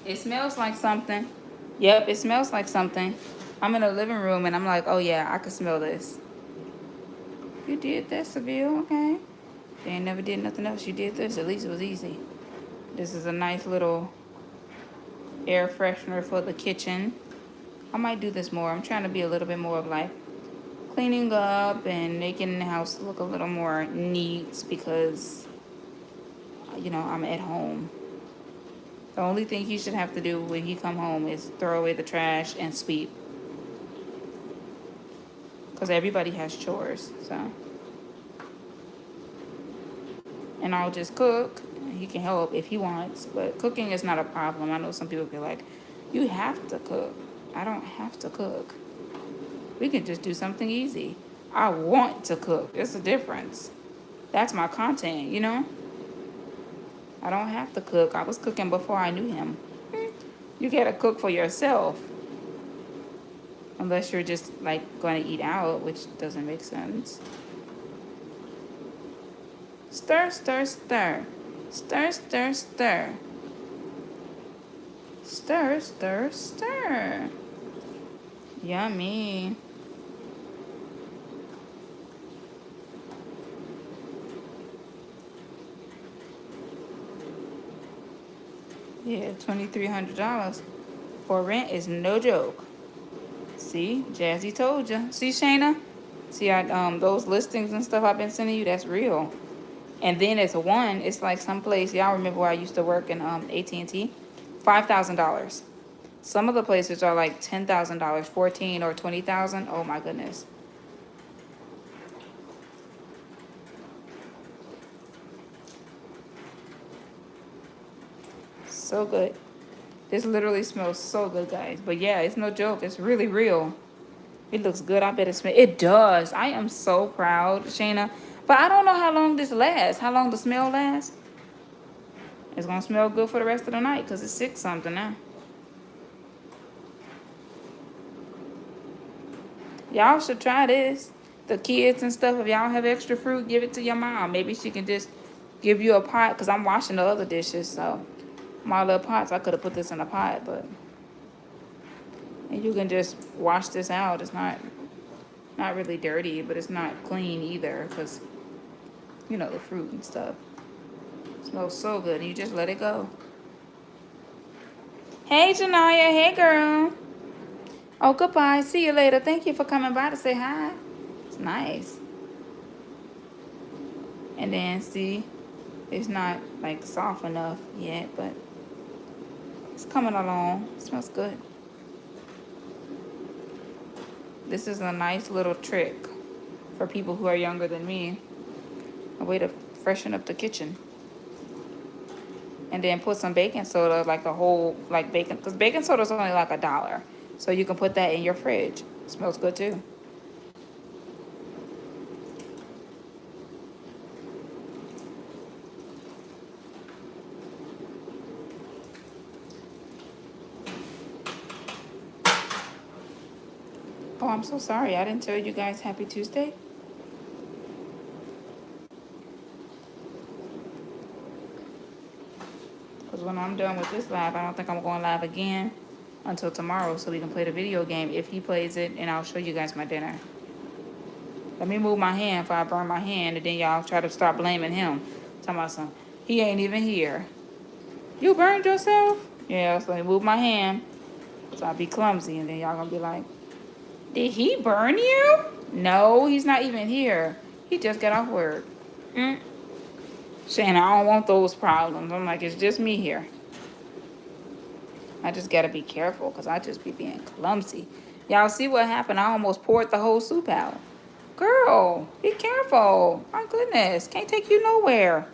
It smells like something. Yep, it smells like something. I'm in the living room and I'm like, oh yeah, I can smell this. You did that, Seville, okay. You ain't never did nothing else. You did this. At least it was easy. This is a nice little air freshener for the kitchen. I might do this more. I'm trying to be a little bit more of like cleaning up and making the house look a little more neat because, you know, I'm at home. The only thing he should have to do when he come home is throw away the trash and sweep. Because everybody has chores, so. And I'll just cook. He can help if he wants, but cooking is not a problem. I know some people be like, you have to cook. I don't have to cook. We can just do something easy. I want to cook. It's a difference. That's my content, you know? I don't have to cook. I was cooking before I knew him. You gotta cook for yourself. Unless you're just like going to eat out, which doesn't make sense. Stir, stir, stir. Stir, stir, stir. Stir, stir, stir. Yummy. Yeah, $2,300 for rent is no joke. See, Jazzy told you. See, Shayna? See, those listings and stuff I've been sending you, that's real. And then it's like someplace, y'all remember where I used to work in AT&T? $5,000. Some of the places are like $10,000, 14 or 20,000. Oh my goodness. So good. This literally smells so good, guys. But yeah, it's no joke. It's really real. It looks good. I bet it smells. It does. I am so proud, Shayna. But I don't know how long this lasts. How long the smell lasts. It's going to smell good for the rest of the night because it's 6 something now. Y'all should try this. The kids and stuff, if y'all have extra fruit, give it to your mom. Maybe she can just give you a pot because I'm washing the other dishes. So my little pots, I could have put this in a pot, but. And you can just wash this out. It's not really dirty, but it's not clean either because, you know, the fruit and stuff. It smells so good. And you just let it go. Hey, Janaya. Hey, girl. Oh, goodbye. See you later. Thank you for coming by to say hi. It's nice. And then, see, it's not, like, soft enough yet, but it's coming along. It smells good. This is a nice little trick for people who are younger than me. A way to freshen up the kitchen. And then put some baking soda, like a whole, like bacon, because baking soda is only like $1. So you can put that in your fridge. It smells good too. Oh, I'm so sorry. I didn't tell you guys Happy Tuesday. Because when I'm done with this live, I don't think I'm going live again until tomorrow so we can play the video game if he plays it, and I'll show you guys my dinner. Let me move my hand before I burn my hand, and then y'all try to start blaming him. Talking about something. He ain't even here. You burned yourself? Yeah, so let me move my hand so I'll be clumsy, and then y'all gonna be like, did he burn you? No, he's not even here. He just got off work. Saying I don't want those problems. I'm like, it's just me here. I just gotta be careful because I just be being clumsy. Y'all see what happened? I almost poured the whole soup out. Girl, be careful. My goodness, can't take you nowhere.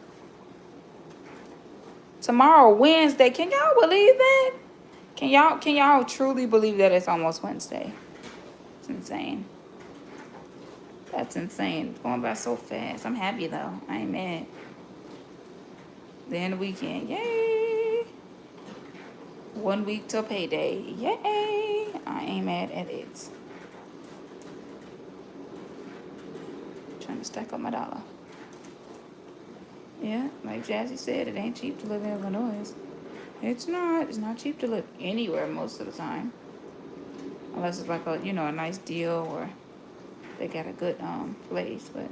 Tomorrow, Wednesday. Can y'all believe that? Can y'all truly believe that it's almost Wednesday? It's insane. That's insane. It's going by so fast. I'm happy though. I ain't mad. The end of the weekend. Yay. 1 week till payday. Yay. I ain't mad at it. Trying to stack up my dollar. Yeah, like Jazzy said, it ain't cheap to live in Illinois. It's not. It's not cheap to live anywhere most of the time. Unless it's like a, you know, a nice deal or they got a good place, but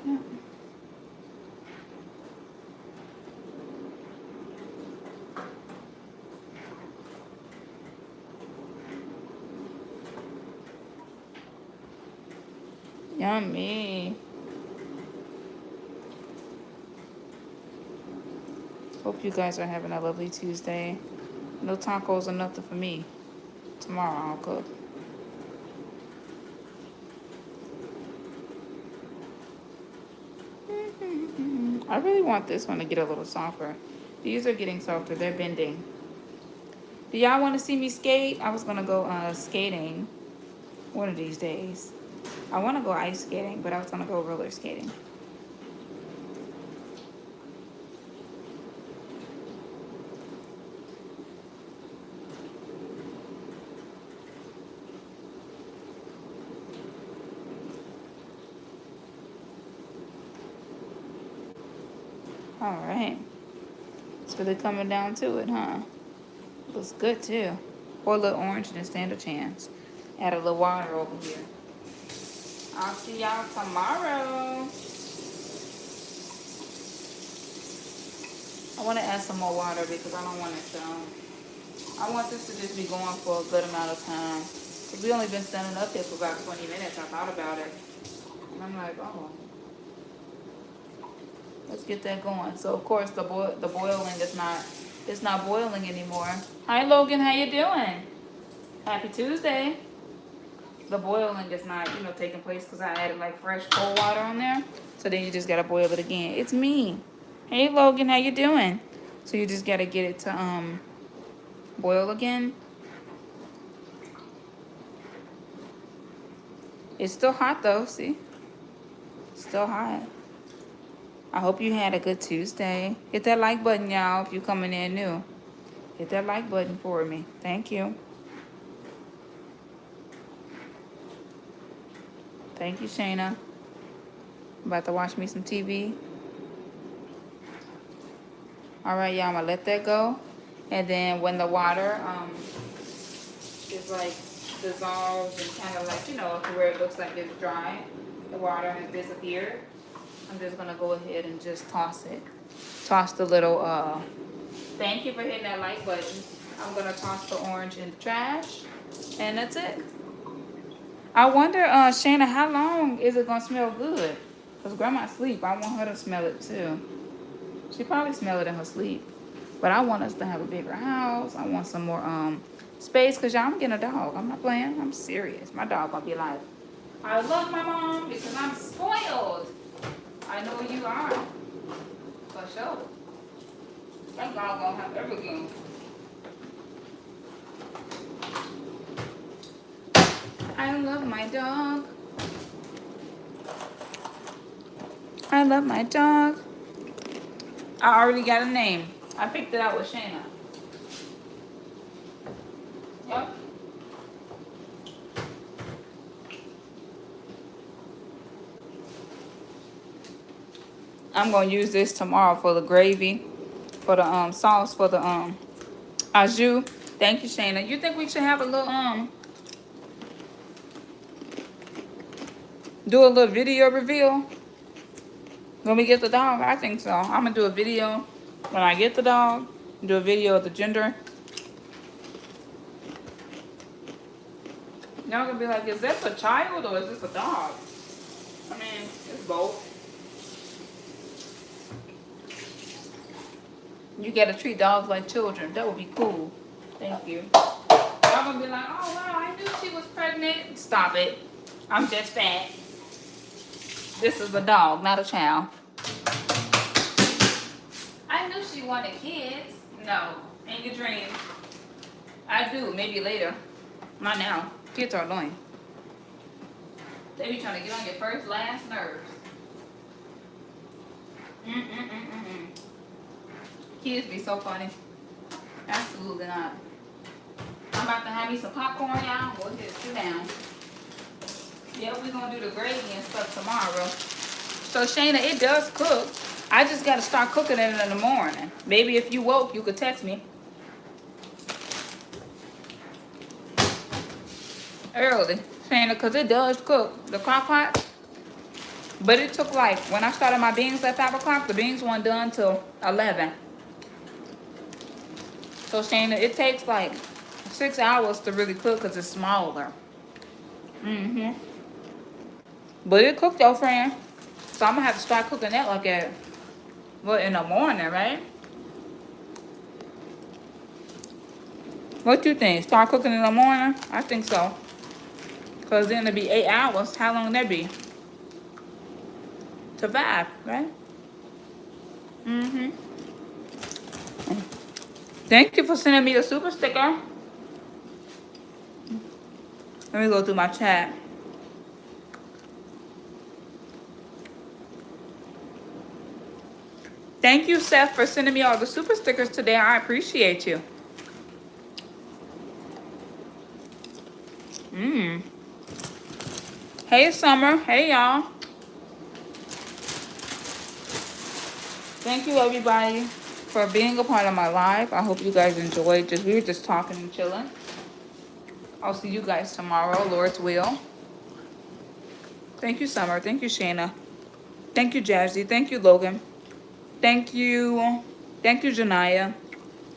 yeah. Yummy. Hope you guys are having a lovely Tuesday. No tacos or nothing for me. Tomorrow I'll cook. I really want this one to get a little softer. These are getting softer. They're bending. Do y'all want to see me skate? I was going to go skating one of these days. I want to go ice skating, but I was going to go roller skating. All right. It's really coming down to it, huh? Looks good, too. Pour a little orange and stand a chance. Add a little water over here. I'll see y'all tomorrow. I want to add some more water because I don't want it to... I want this to just be going for a good amount of time. Because we only been standing up here for about 20 minutes. I thought about it. And I'm like, oh... Let's get that going. So of course the boiling is not boiling anymore. Hi Logan, how you doing? Happy Tuesday. The boiling is not, you know, taking place because I added like fresh cold water on there. So then you just gotta boil it again. It's me. Hey Logan, how you doing? So you just gotta get it to boil again. It's still hot though, see? Still hot. I hope you had a good Tuesday. Hit that like button, y'all, if you're coming in new. Hit that like button for me. Thank you. Thank you, Shayna. I'm about to watch me some TV. All right, y'all, I'm going to let that go. And then when the water is like dissolved and kind of like, you know, to where it looks like it's dry, the water has disappeared. I'm just gonna go ahead and just toss it. Toss the little, thank you for hitting that like button. I'm gonna toss the orange in the trash. And that's it. I wonder, Shayna, how long is it gonna smell good? Because Grandma asleep. I want her to smell it too. She probably smell it in her sleep. But I want us to have a bigger house. I want some more space. Because y'all, I'm getting a dog. I'm not playing. I'm serious. My dog gonna be like, I love my mom because I'm spoiled. I know you are. For sure. That dog gonna have everything. I love my dog. I love my dog. I already got a name. I picked it out with Shayna. Yep. I'm gonna use this tomorrow for the gravy, for the sauce, for the au jus. Thank you, Shayna. You think we should have a little do a little video reveal when we get the dog? I think so. I'm gonna do a video when I get the dog. Do a video of the gender. Y'all gonna be like, is this a child or is this a dog? I mean, it's both. You gotta treat dogs like children. That would be cool. Thank you. Y'all gonna be like, oh wow, I knew she was pregnant. Stop it. I'm just fat. This is a dog, not a child. I knew she wanted kids. No, in your dreams. I do, maybe later. Not now. Kids are annoying. They be trying to get on your first, last nerves. Kids be so funny. Absolutely not. I'm about to have me some popcorn, y'all. Go ahead, sit down. Yeah, we're gonna do the gravy and stuff tomorrow. So Shayna, it does cook. I just gotta start cooking it in the morning. Maybe if you woke, you could text me. Early, Shayna, because it does cook. The crock pot. But it took like, when I started my beans at 5 o'clock, the beans weren't done till 11. So Shayna, it takes like 6 hours to really cook because it's smaller. But it cooked though, friend. So I'm gonna have to start cooking that like at, well, in the morning, right? What you think? Start cooking in the morning? I think so. Because then it'll be 8 hours. How long that be? To 5, right? Thank you for sending me the super sticker. Let me go through my chat. Thank you, Seth, for sending me all the super stickers today. I appreciate you. Hey, Summer. Hey, y'all. Thank you, everybody, for being a part of my live. I hope you guys enjoyed. We were just talking and chilling. I'll see you guys tomorrow, Lord's will. Thank you, Summer. Thank you, Shayna. Thank you, Jazzy. Thank you, Logan. Thank you. Thank you, Janaya.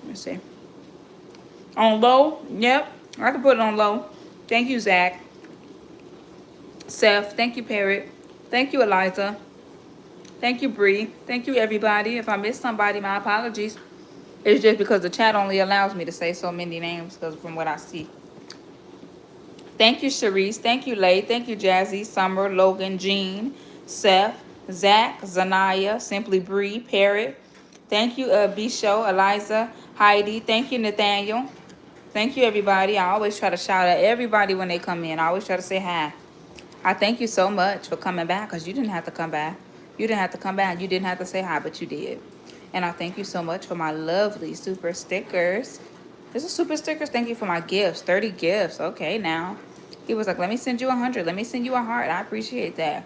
Let me see. On low? Yep. I can put it on low. Thank you, Zach. Seth. Thank you, Parrot. Thank you, Eliza. Thank you, Bree. Thank you, everybody. If I missed somebody, my apologies. It's just because the chat only allows me to say so many names because from what I see. Thank you, Sharice. Thank you, Lay. Thank you, Jazzy, Summer, Logan, Jean, Seth, Zach, Zanaya, Simply Bree, Parrot. Thank you, Bisho, Eliza, Heidi. Thank you, Nathaniel. Thank you, everybody. I always try to shout at everybody when they come in. I always try to say hi. I thank you so much for coming back because you didn't have to come back. You didn't have to come back. You didn't have to say hi, but you did. And I thank you so much for my lovely super stickers. This is super stickers. Thank you for my gifts. 30 gifts. Okay, now. He was like, let me send you 100. Let me send you a heart. I appreciate that.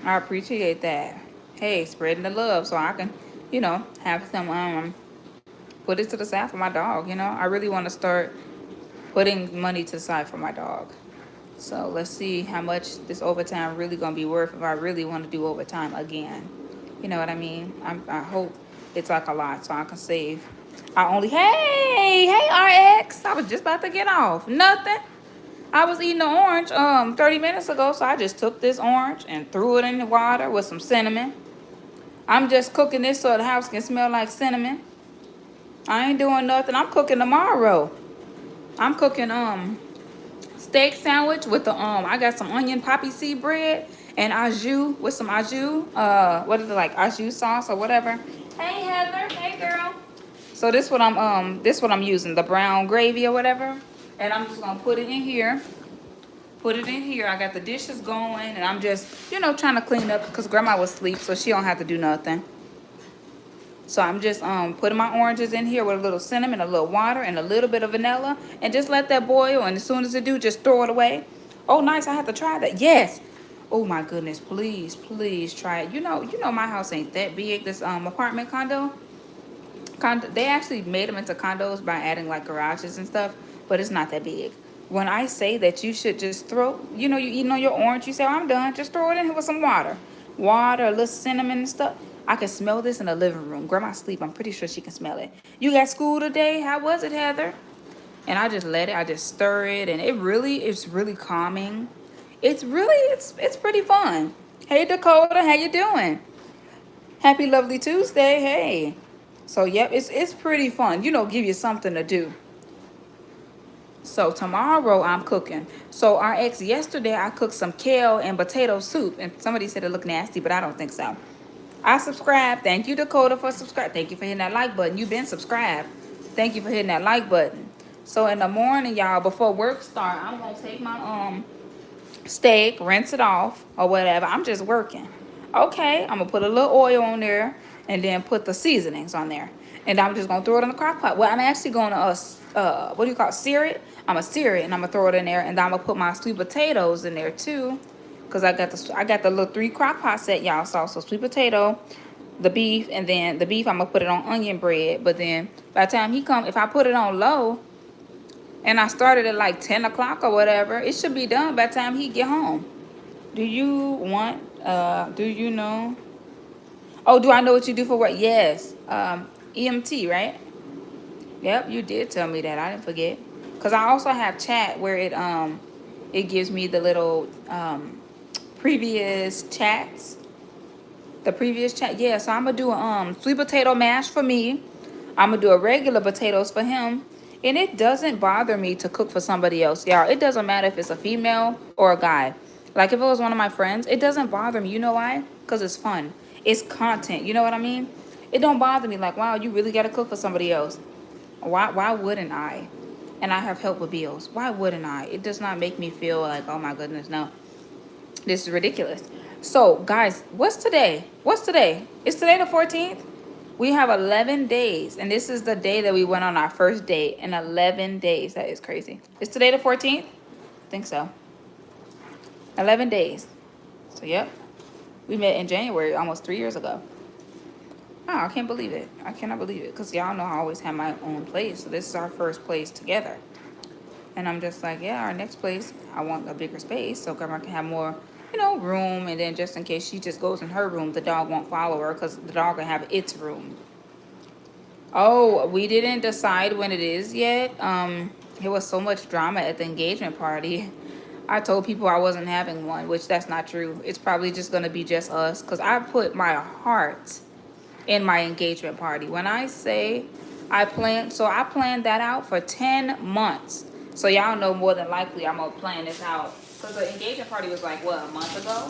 I appreciate that. Hey, spreading the love so I can, you know, have some, put it to the side for my dog, you know. I really want to start putting money to the side for my dog. So let's see how much this overtime really going to be worth if I really want to do overtime again. You know what I mean? I hope it's like a lot so I can save. Hey, RX. I was just about to get off. Nothing. I was eating the orange 30 minutes ago, so I just took this orange and threw it in the water with some cinnamon. I'm just cooking this so the house can smell like cinnamon. I ain't doing nothing. I'm cooking tomorrow. I'm cooking steak sandwich with the I got some onion poppy seed bread and au jus with some au jus. What is it, like au jus sauce or whatever? Hey Heather, hey girl. So this what I'm using, the brown gravy or whatever. And I'm just gonna put it in here. Put it in here. I got the dishes going and I'm just, you know, trying to clean up because grandma was asleep, so she don't have to do nothing. So I'm just putting my oranges in here with a little cinnamon, a little water, and a little bit of vanilla. And just let that boil. And as soon as it do, just throw it away. Oh, nice. I have to try that. Yes. Oh, my goodness. Please, please try it. You know my house ain't that big. This apartment condo. They actually made them into condos by adding, like, garages and stuff. But it's not that big. When I say that you should just throw, you know, you eating on your orange. You say, oh, I'm done. Just throw it in here with some water. Water, a little cinnamon and stuff. I can smell this in the living room. Grandma's asleep. I'm pretty sure she can smell it. You got school today? How was it, Heather? And I just let it. I just stir it. And it's really calming. It's pretty fun. Hey, Dakota. How you doing? Happy Lovely Tuesday. Hey. So yep, it's pretty fun. You know, give you something to do. So tomorrow I'm cooking. So our ex yesterday I cooked some kale and potato soup, and somebody said it looked nasty, but I don't think so. I subscribed. Thank you, Dakota, for subscribe. Thank you for hitting that like button. You've been subscribed. Thank you for hitting that like button. So in the morning, y'all, before work start, I'm gonna take my steak, rinse it off or whatever. I'm just working. Okay, I'm gonna put a little oil on there and then put the seasonings on there. And I'm just gonna throw it in the crock pot. Well, I'm actually gonna what do you call it? Sear it. I'm gonna sear it and I'm gonna throw it in there, and I'm gonna put my sweet potatoes in there too. Cause I got the little 3 crock pot set, y'all. So sweet potato, the beef, and then the beef I'm gonna put it on onion bread. But then by the time he come, if I put it on low, and I started at like 10 o'clock or whatever, it should be done by the time he get home. Do you know? Oh, do I know what you do for work? Yes. EMT, right? Yep, you did tell me that. I didn't forget. Cause I also have chat where it gives me the little previous chats. The previous chat. Yeah, so I'm gonna do a sweet potato mash for me. I'm gonna do a regular potatoes for him. And it doesn't bother me to cook for somebody else, y'all. It doesn't matter if it's a female or a guy. Like if it was one of my friends, it doesn't bother me. You know why? Because it's fun. It's content. You know what I mean? It don't bother me like, wow, you really gotta cook for somebody else. Why wouldn't I? And I have help with bills. Why wouldn't I? It does not make me feel like, oh my goodness, no. This is ridiculous. So, guys, what's today? What's today? Is today the 14th? We have 11 days, and this is the day that we went on our first date in 11 days. That is crazy. Is today the 14th? I think so. 11 days. So, yep. We met in January, almost 3 years ago. Wow, I can't believe it. I cannot believe it, because y'all know I always have my own place. So, this is our first place together. And I'm just like, yeah, our next place, I want a bigger space so Grandma can have more, you know, room. And then just in case she just goes in her room, the dog won't follow her because the dog will have its room. Oh, we didn't decide when it is yet. There was so much drama at the engagement party. I told people I wasn't having one, which that's not true. It's probably just going to be just us because I put my heart in my engagement party. When I say I planned that out for 10 months. So y'all know more than likely I'm gonna plan this out. Because the engagement party was like, what, a month ago?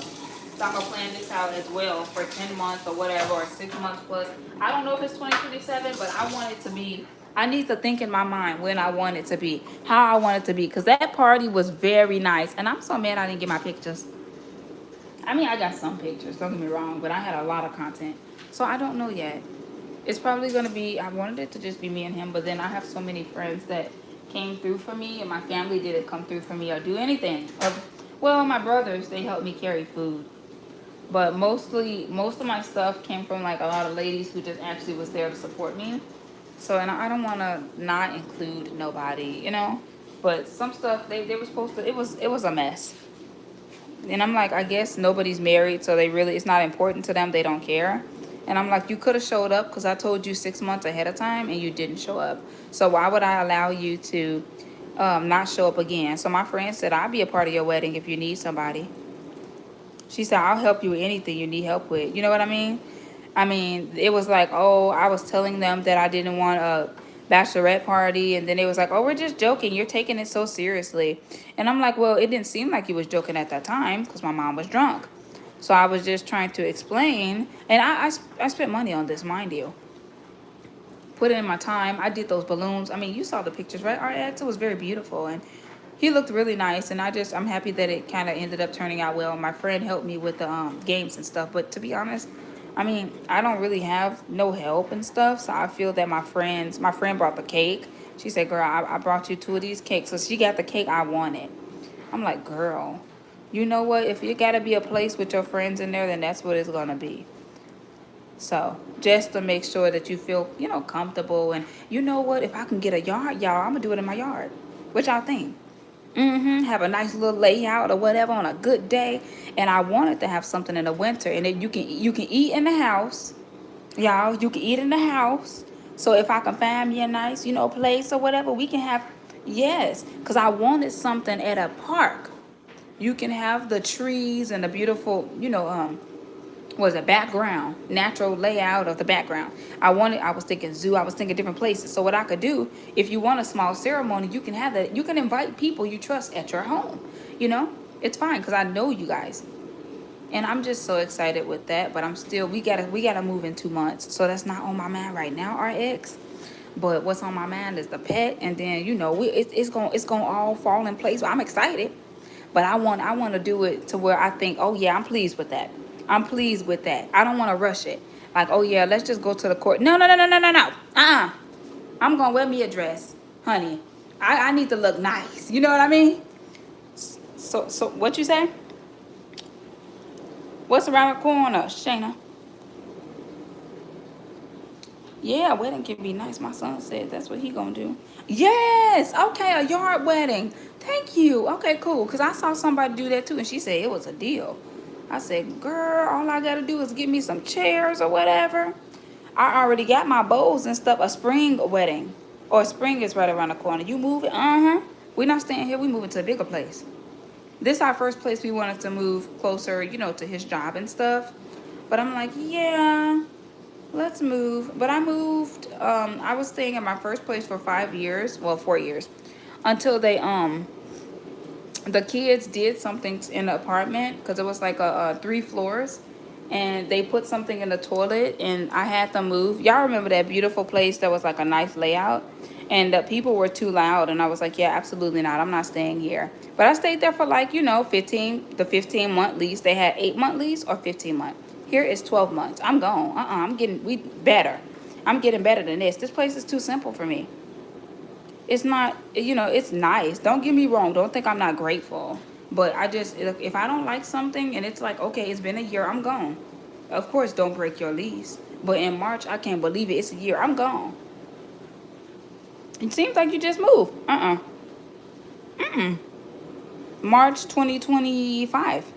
So I'm gonna plan this out as well for 10 months or whatever, or 6 months plus. I don't know if it's 2027, but I want it to be, I need to think in my mind when I want it to be, how I want it to be. Because that party was very nice. And I'm so mad I didn't get my pictures. I mean, I got some pictures, don't get me wrong, but I had a lot of content. So I don't know yet. It's probably gonna be, I wanted it to just be me and him, but then I have so many friends that came through for me, and my family didn't come through for me or do anything. Well, my brothers, they helped me carry food. But most of my stuff came from like a lot of ladies who just actually was there to support me. So, and I don't want to not include nobody, you know. But some stuff they were supposed to. It was a mess. And I'm like, I guess nobody's married, so it's not important to them. They don't care. And I'm like, you could have showed up because I told you 6 months ahead of time and you didn't show up. So why would I allow you to not show up again? So my friend said, I'll be a part of your wedding if you need somebody. She said, I'll help you with anything you need help with. You know what I mean? I mean, it was like, oh, I was telling them that I didn't want a bachelorette party. And then it was like, oh, we're just joking. You're taking it so seriously. And I'm like, well, it didn't seem like you was joking at that time because my mom was drunk. So I was just trying to explain. And I spent money on this, mind you. Put it in my time. I did those balloons. I mean, you saw the pictures, right? Our ex, it was very beautiful. And he looked really nice. And I'm happy that it kind of ended up turning out well. My friend helped me with the games and stuff. But to be honest, I mean, I don't really have no help and stuff. So I feel that my friend brought the cake. She said, girl, I brought you 2 of these cakes. So she got the cake I wanted. I'm like, girl, you know what? If you got to be a place with your friends in there, then that's what it's going to be. So just to make sure that you feel, you know, comfortable. And you know what? If I can get a yard, y'all, I'm going to do it in my yard. What y'all think? Have a nice little layout or whatever on a good day. And I wanted to have something in the winter. And then you can eat in the house. Y'all, you can eat in the house. So if I can find me a nice, you know, place or whatever, we can have, yes. Because I wanted something at a park. You can have the trees and the beautiful, you know, was a background, natural layout of the background. I was thinking zoo, I was thinking different places. So what I could do, if you want a small ceremony, you can have that. You can invite people you trust at your home. You know, it's fine because I know you guys. And I'm just so excited with that. But I'm still, we gotta move in 2 months. So that's not on my mind right now, RX. But what's on my mind is the pet, and then it's gonna all fall in place. I'm excited, but I want to do it to where I think, oh yeah, I'm pleased with that. I'm pleased with that. I don't want to rush it. Like, oh yeah, let's just go to the court. No, no, no, no, no, no, no. I'm gonna wear me a dress, honey. I need to look nice. You know what I mean? So what you say? What's around the corner, Shayna? Yeah, a wedding can be nice. My son said that's what he gonna do. Yes, okay, a yard wedding. Thank you. Okay, cool. Cause I saw somebody do that too, and she said it was a deal. I said, girl, all I gotta do is get me some chairs or whatever. I already got my bowls and stuff. A spring wedding, or spring is right around the corner. You move it? We're not staying here. We moving to a bigger place. This our first place we wanted to move closer, to his job and stuff. But I'm like, yeah. Let's move. But I moved, I was staying at my first place for 5 years, well, 4 years, until the kids did something in the apartment, because it was like 3 floors, and they put something in the toilet, and I had to move. Y'all remember that beautiful place that was like a nice layout? And the people were too loud, and I was like, yeah, absolutely not. I'm not staying here. But I stayed there for like, 15-month lease. They had 8-month lease or 15-month. Here is 12 months. I'm gone. I'm getting better. I'm getting better than this. This place is too simple for me. It's not, it's nice. Don't get me wrong. Don't think I'm not grateful. But if I don't like something and it's like, okay, it's been a year, I'm gone. Of course, don't break your lease. But in March, I can't believe it. It's a year. I'm gone. It seems like you just moved. March 2025.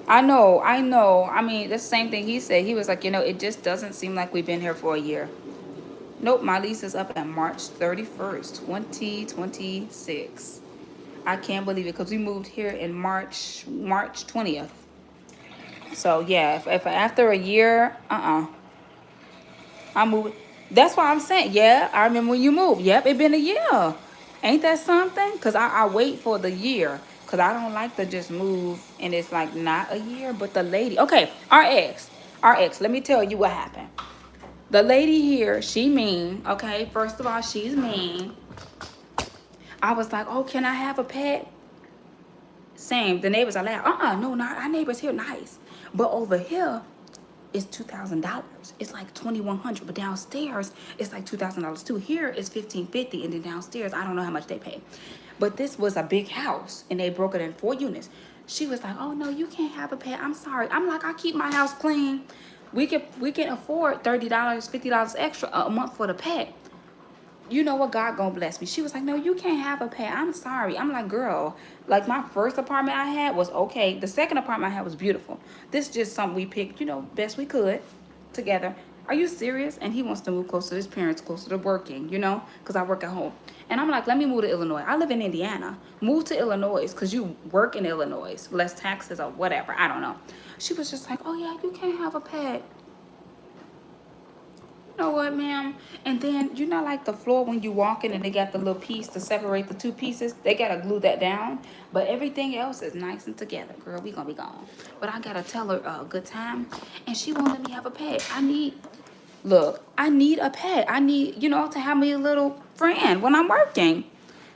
I know. I mean, the same thing he said. He was like, it just doesn't seem like we've been here for a year. Nope, my lease is up at March 31st, 2026. I can't believe it because we moved here in March 20th. So, yeah, if after a year, I moved. That's why I'm saying, yeah, I remember when you moved. Yep, it been a year. Ain't that something? Because I wait for the year. Because I don't like to just move and it's like not a year. But the lady, okay, RX, let me tell you what happened. The lady here, she mean, okay? First of all, she's mean. I was like, oh, can I have a pet? Same, the neighbors are loud. No, not our neighbors here, nice. But over here, it's $2,000. It's like $2,100, but downstairs it's like $2,000 too. Here it's $1,550, and then downstairs I don't know how much they pay. But this was a big house, and they broke it in 4 units. She was like, "Oh no, you can't have a pet. I'm sorry." I'm like, "I keep my house clean. We can afford $30, $50 extra a month for the pet. You know what? God gonna bless me." She was like, "No, you can't have a pet. I'm sorry." I'm like, "Girl, like my first apartment I had was okay. The second apartment I had was beautiful. This is just something we picked, best we could together." Are you serious? And he wants to move closer to his parents, closer to working, because I work at home. And I'm like, let me move to Illinois. I live in Indiana. Move to Illinois because you work in Illinois. Less taxes or whatever. I don't know. She was just like, "Oh yeah, you can't have a pet." You know what, ma'am? And then, like the floor when you walk in and they got the little piece to separate the 2 pieces? They got to glue that down. But everything else is nice and together. Girl, we going to be gone. But I got to tell her a good time. And she won't let me have a pet. I need a pet. I need, to have me a little friend when I'm working.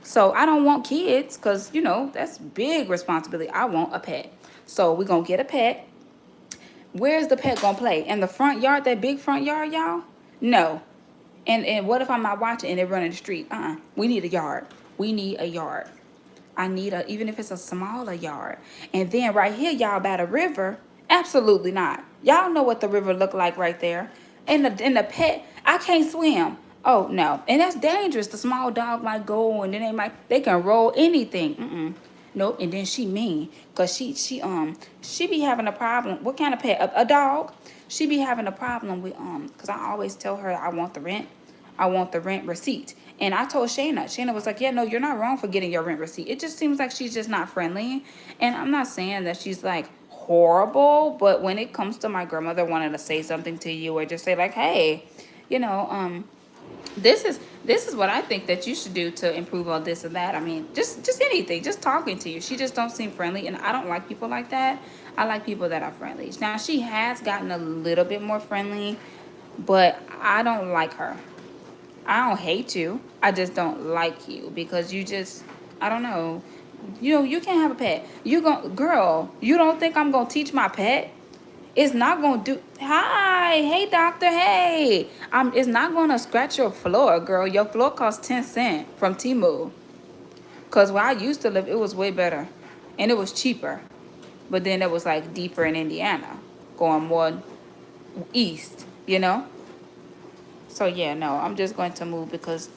So I don't want kids because, that's big responsibility. I want a pet. So we're going to get a pet. Where's the pet going to play? In the front yard, that big front yard, y'all? No. And what if I'm not watching and they're running the street? We need a yard. We need a yard. I need even if it's a smaller yard. And then right here, y'all, by the river, absolutely not. Y'all know what the river look like right there. And the pet, I can't swim. Oh, no. And that's dangerous. The small dog might go and then they can roll anything. Nope. And then she mean because she be having a problem. What kind of pet? A dog? She be having a problem with because I always tell her I want the rent receipt. And I told Shayna was like, yeah, no, you're not wrong for getting your rent receipt. It just seems like she's just not friendly. And I'm not saying that she's like horrible, but when it comes to my grandmother wanting to say something to you or just say like, hey, you know, this is what I think that you should do to improve on this and that. I mean, just anything, just talking to you. She just don't seem friendly, and I don't like people like that. I like people that are friendly. Now she has gotten a little bit more friendly, but I don't like her. I don't hate you. I just don't like you because you just, I don't know. You know, you can't have a pet. Girl, you don't think I'm gonna teach my pet? It's not gonna do. Hi, hey doctor, hey. It's not gonna scratch your floor, girl. Your floor costs 10 cents from Temu. Cause where I used to live, it was way better, and it was cheaper. But then it was like deeper in Indiana, going more east. You know. So yeah, no, I'm just going to move because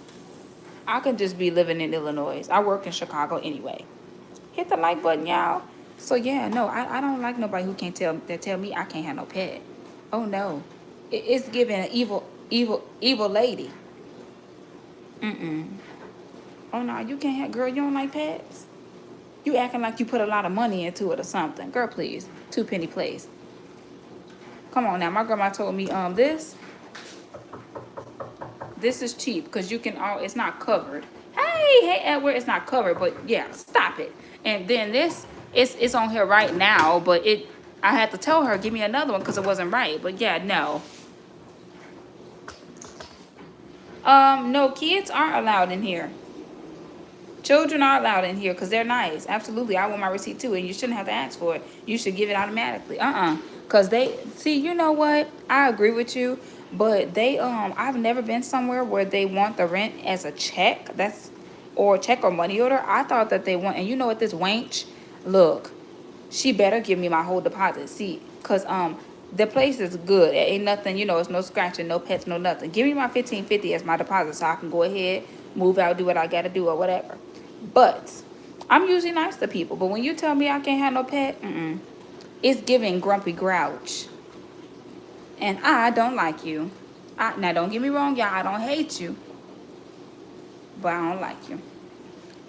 I could just be living in Illinois. I work in Chicago anyway. Hit the like button, y'all. So yeah, no, I don't like nobody who can't tell me I can't have no pet. Oh no, it's giving an evil lady. Mm-mm. Oh no, you can't have, girl. You don't like pets. You acting like you put a lot of money into it or something, girl. Please, 2 penny place. Come on now, my grandma told me this is cheap because you can all. It's not covered. Hey Edward, it's not covered, but yeah, stop it. And then this, it's on here right now, but I had to tell her give me another one because it wasn't right. But yeah, no. No, kids aren't allowed in here. Children are allowed in here because they're nice. Absolutely, I want my receipt too, and you shouldn't have to ask for it. You should give it automatically. Because they see, you know what? I agree with you, but I've never been somewhere where they want the rent as a check. Or check or money order. I thought that they want, and you know what? This wench, look, she better give me my whole deposit. See, cause the place is good. It ain't nothing, you know, it's no scratching, no pets, no nothing. Give me my $15.50 as my deposit so I can go ahead, move out, do what I gotta do or whatever. But I'm usually nice to people. But when you tell me I can't have no pet, it's giving grumpy grouch. And I don't like you. Now don't get me wrong, y'all, I don't hate you. But I don't like you.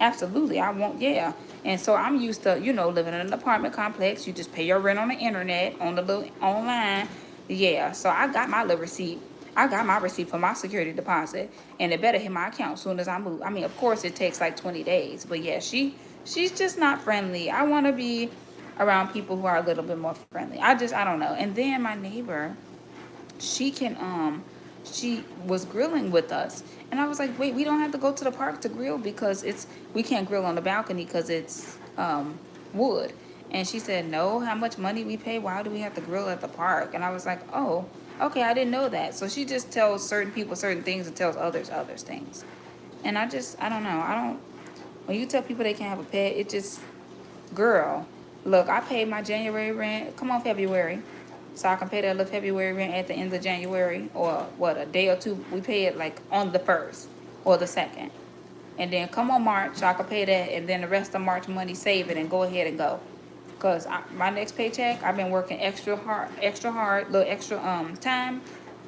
Absolutely, I won't, yeah. And so I'm used to, you know, living in an apartment complex. You just pay your rent on the internet, on the little online. Yeah, so I got my little receipt. I got my receipt for my security deposit, and it better hit my account as soon as I move. I mean, of course, it takes like 20 days, but yeah, she's just not friendly. I want to be around people who are a little bit more friendly. I don't know. And then my neighbor, she was grilling with us, and I was like, wait, we don't have to go to the park to grill because we can't grill on the balcony because it's wood. And she said, no, how much money we pay, why do we have to grill at the park? And I was like, oh, okay, I didn't know that. So she just tells certain people certain things and tells others things. And I don't know, when you tell people they can't have a pet, it just, girl, look, I paid my January rent, come on February, so I can pay that little February rent at the end of January, or what, a day or two. We pay it like on the 1st or the 2nd. And then come on March, so I can pay that, and then the rest of March money, save it and go ahead and go. Because my next paycheck, I've been working extra hard, little extra time.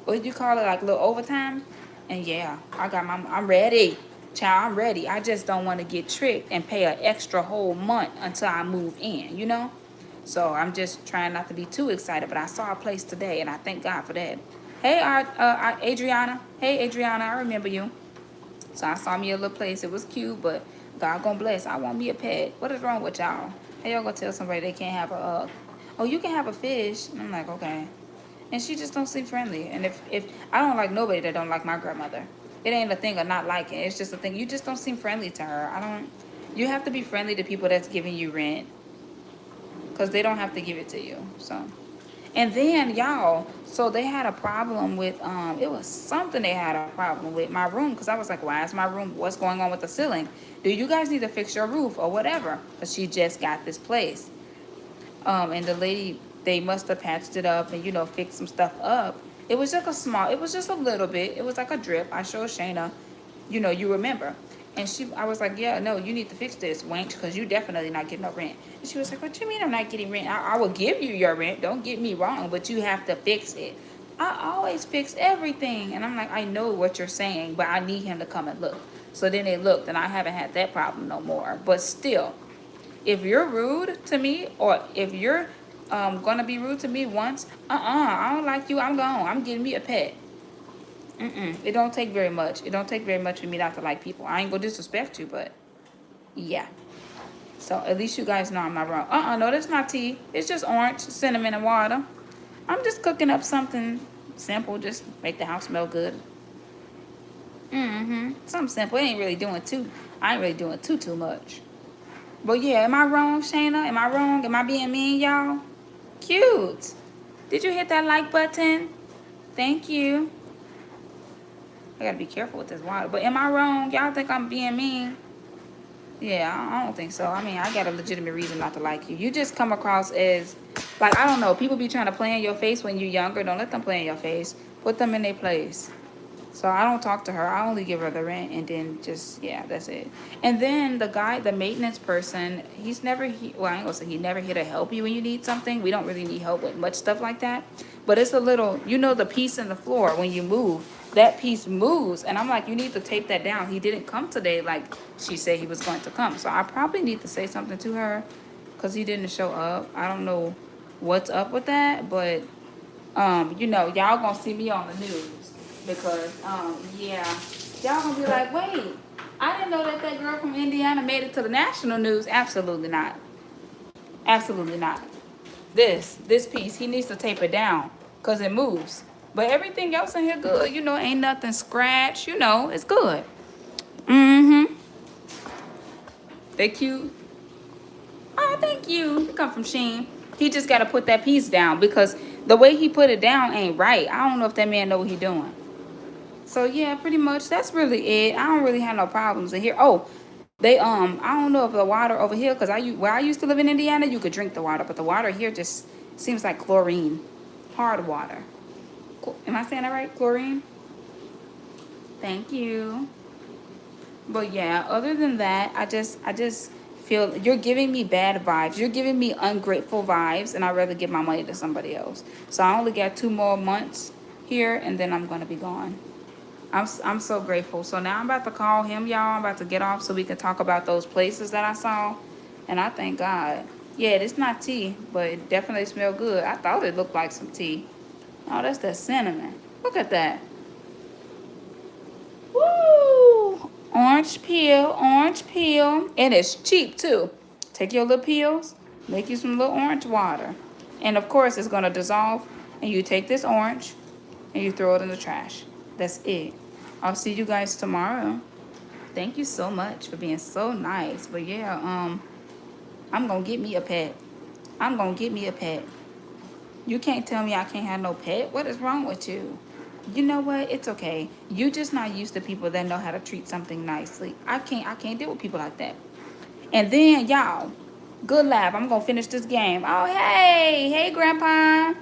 What do you call it, like little overtime? And yeah, I'm ready. Child, I'm ready. I just don't want to get tricked and pay an extra whole month until I move in, you know? So I'm just trying not to be too excited, but I saw a place today, and I thank God for that. Hey, Adriana. Hey, Adriana, I remember you. So I saw me a little place. It was cute, but God gonna bless. I want me a pet. What is wrong with y'all? How y'all gonna tell somebody they can't have oh, you can have a fish? And I'm like, okay. And she just don't seem friendly. And if I don't like nobody that don't like my grandmother. It ain't a thing of not liking. It's just a thing. You just don't seem friendly to her. You have to be friendly to people that's giving you rent. Because they don't have to give it to you. So, and then y'all, so they had a problem with it was something they had a problem with my room, because I was like, why is my room, what's going on with the ceiling? Do you guys need to fix your roof or whatever? Because she just got this place, and the lady, they must have patched it up and, you know, fixed some stuff up. It was just a little bit. It was like a drip. I showed Shayna, you know, you remember. And I was like, yeah, no, you need to fix this, wench, because you definitely not getting no rent. And she was like, what do you mean I'm not getting rent? I will give you your rent. Don't get me wrong, but you have to fix it. I always fix everything. And I'm like, I know what you're saying, but I need him to come and look. So then they looked, and I haven't had that problem no more. But still, if you're rude to me, or if you're gonna be rude to me once, I don't like you, I'm gone. I'm getting me a pet. It don't take very much. It don't take very much for me not to like people. I ain't gonna disrespect you, but yeah. So at least you guys know I'm not wrong. No, that's not tea. It's just orange, cinnamon, and water. I'm just cooking up something simple, just make the house smell good. Something simple. It ain't really doing too. I ain't really doing too much. But yeah, am I wrong, Shayna? Am I wrong? Am I being mean, y'all? Cute. Did you hit that like button? Thank you. I gotta be careful with this water. But am I wrong? Y'all think I'm being mean? Yeah, I don't think so. I mean, I got a legitimate reason not to like you. You just come across as, like, I don't know. People be trying to play in your face when you're younger. Don't let them play in your face. Put them in their place. So I don't talk to her. I only give her the rent and then just, yeah, that's it. And then the guy, the maintenance person, he's never, well, I ain't gonna say he never here to help you when you need something. We don't really need help with much stuff like that. But it's a little, you know, the piece in the floor when you move, that piece moves. And I'm like, you need to tape that down. He didn't come today like she said he was going to come. So I probably need to say something to her because he didn't show up. I don't know what's up with that, but, you know, y'all gonna see me on the news. Because, yeah, y'all gonna be like, wait, I didn't know that that girl from Indiana made it to the national news. Absolutely not. Absolutely not. This piece, he needs to tape it down because it moves. But everything else in here good. You know, ain't nothing scratched. You know, it's good. They cute. Oh, thank you. They come from Shein. He just got to put that piece down because the way he put it down ain't right. I don't know if that man know what he doing. So yeah, pretty much that's really it. I don't really have no problems in here. Oh, they I don't know if the water over here, cause where I used to live in Indiana, you could drink the water, but the water here just seems like chlorine, hard water. Am I saying that right? Chlorine. Thank you. But yeah, other than that, I just feel you're giving me bad vibes. You're giving me ungrateful vibes, and I'd rather give my money to somebody else. So I only got 2 more months here, and then I'm gonna be gone. I'm so grateful. So now I'm about to call him, y'all. I'm about to get off so we can talk about those places that I saw. And I thank God. Yeah, it's not tea, but it definitely smells good. I thought it looked like some tea. Oh, that's that cinnamon. Look at that. Woo! Orange peel, orange peel. And it's cheap too. Take your little peels, make you some little orange water. And of course, it's going to dissolve. And you take this orange and you throw it in the trash. That's it. I'll see you guys tomorrow. Thank you so much for being so nice. But yeah, I'm gonna get me a pet. I'm gonna get me a pet. You can't tell me I can't have no pet. What is wrong with you? You know what? It's okay. You just not used to people that know how to treat something nicely. I can't deal with people like that. And then y'all, good laugh. I'm gonna finish this game. Oh hey grandpa.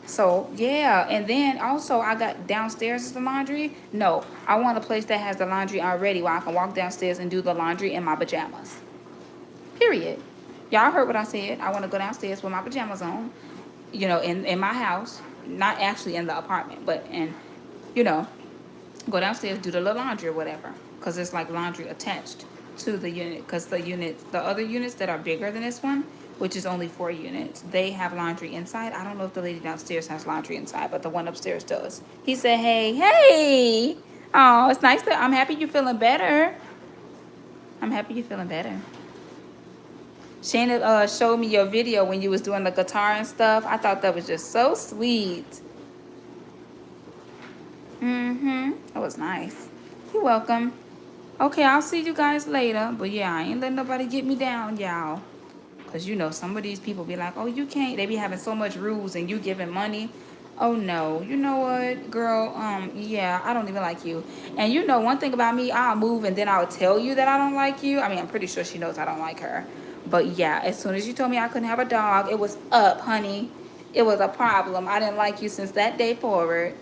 So yeah, and then also I got downstairs is the laundry. No, I want a place that has the laundry already where I can walk downstairs and do the laundry in my pajamas. Period. Y'all heard what I said. I want to go downstairs with my pajamas on, you know, in my house, not actually in the apartment, but you know, go downstairs, do the little laundry or whatever, because it's like laundry attached to the unit, because the other units that are bigger than this one, which is only 4 units, they have laundry inside. I don't know if the lady downstairs has laundry inside, but the one upstairs does. He said, hey. Oh, it's nice I'm happy you're feeling better. I'm happy you're feeling better. Shayna showed me your video when you was doing the guitar and stuff. I thought that was just so sweet. That was nice. You're welcome. Okay, I'll see you guys later. But yeah, I ain't letting nobody get me down, y'all. Because, you know, some of these people be like, oh, you can't. They be having so much rules and you giving money. Oh, no. You know what, girl? Yeah, I don't even like you. And you know, one thing about me, I'll move and then I'll tell you that I don't like you. I mean, I'm pretty sure she knows I don't like her. But yeah, as soon as you told me I couldn't have a dog, it was up, honey. It was a problem. I didn't like you since that day forward.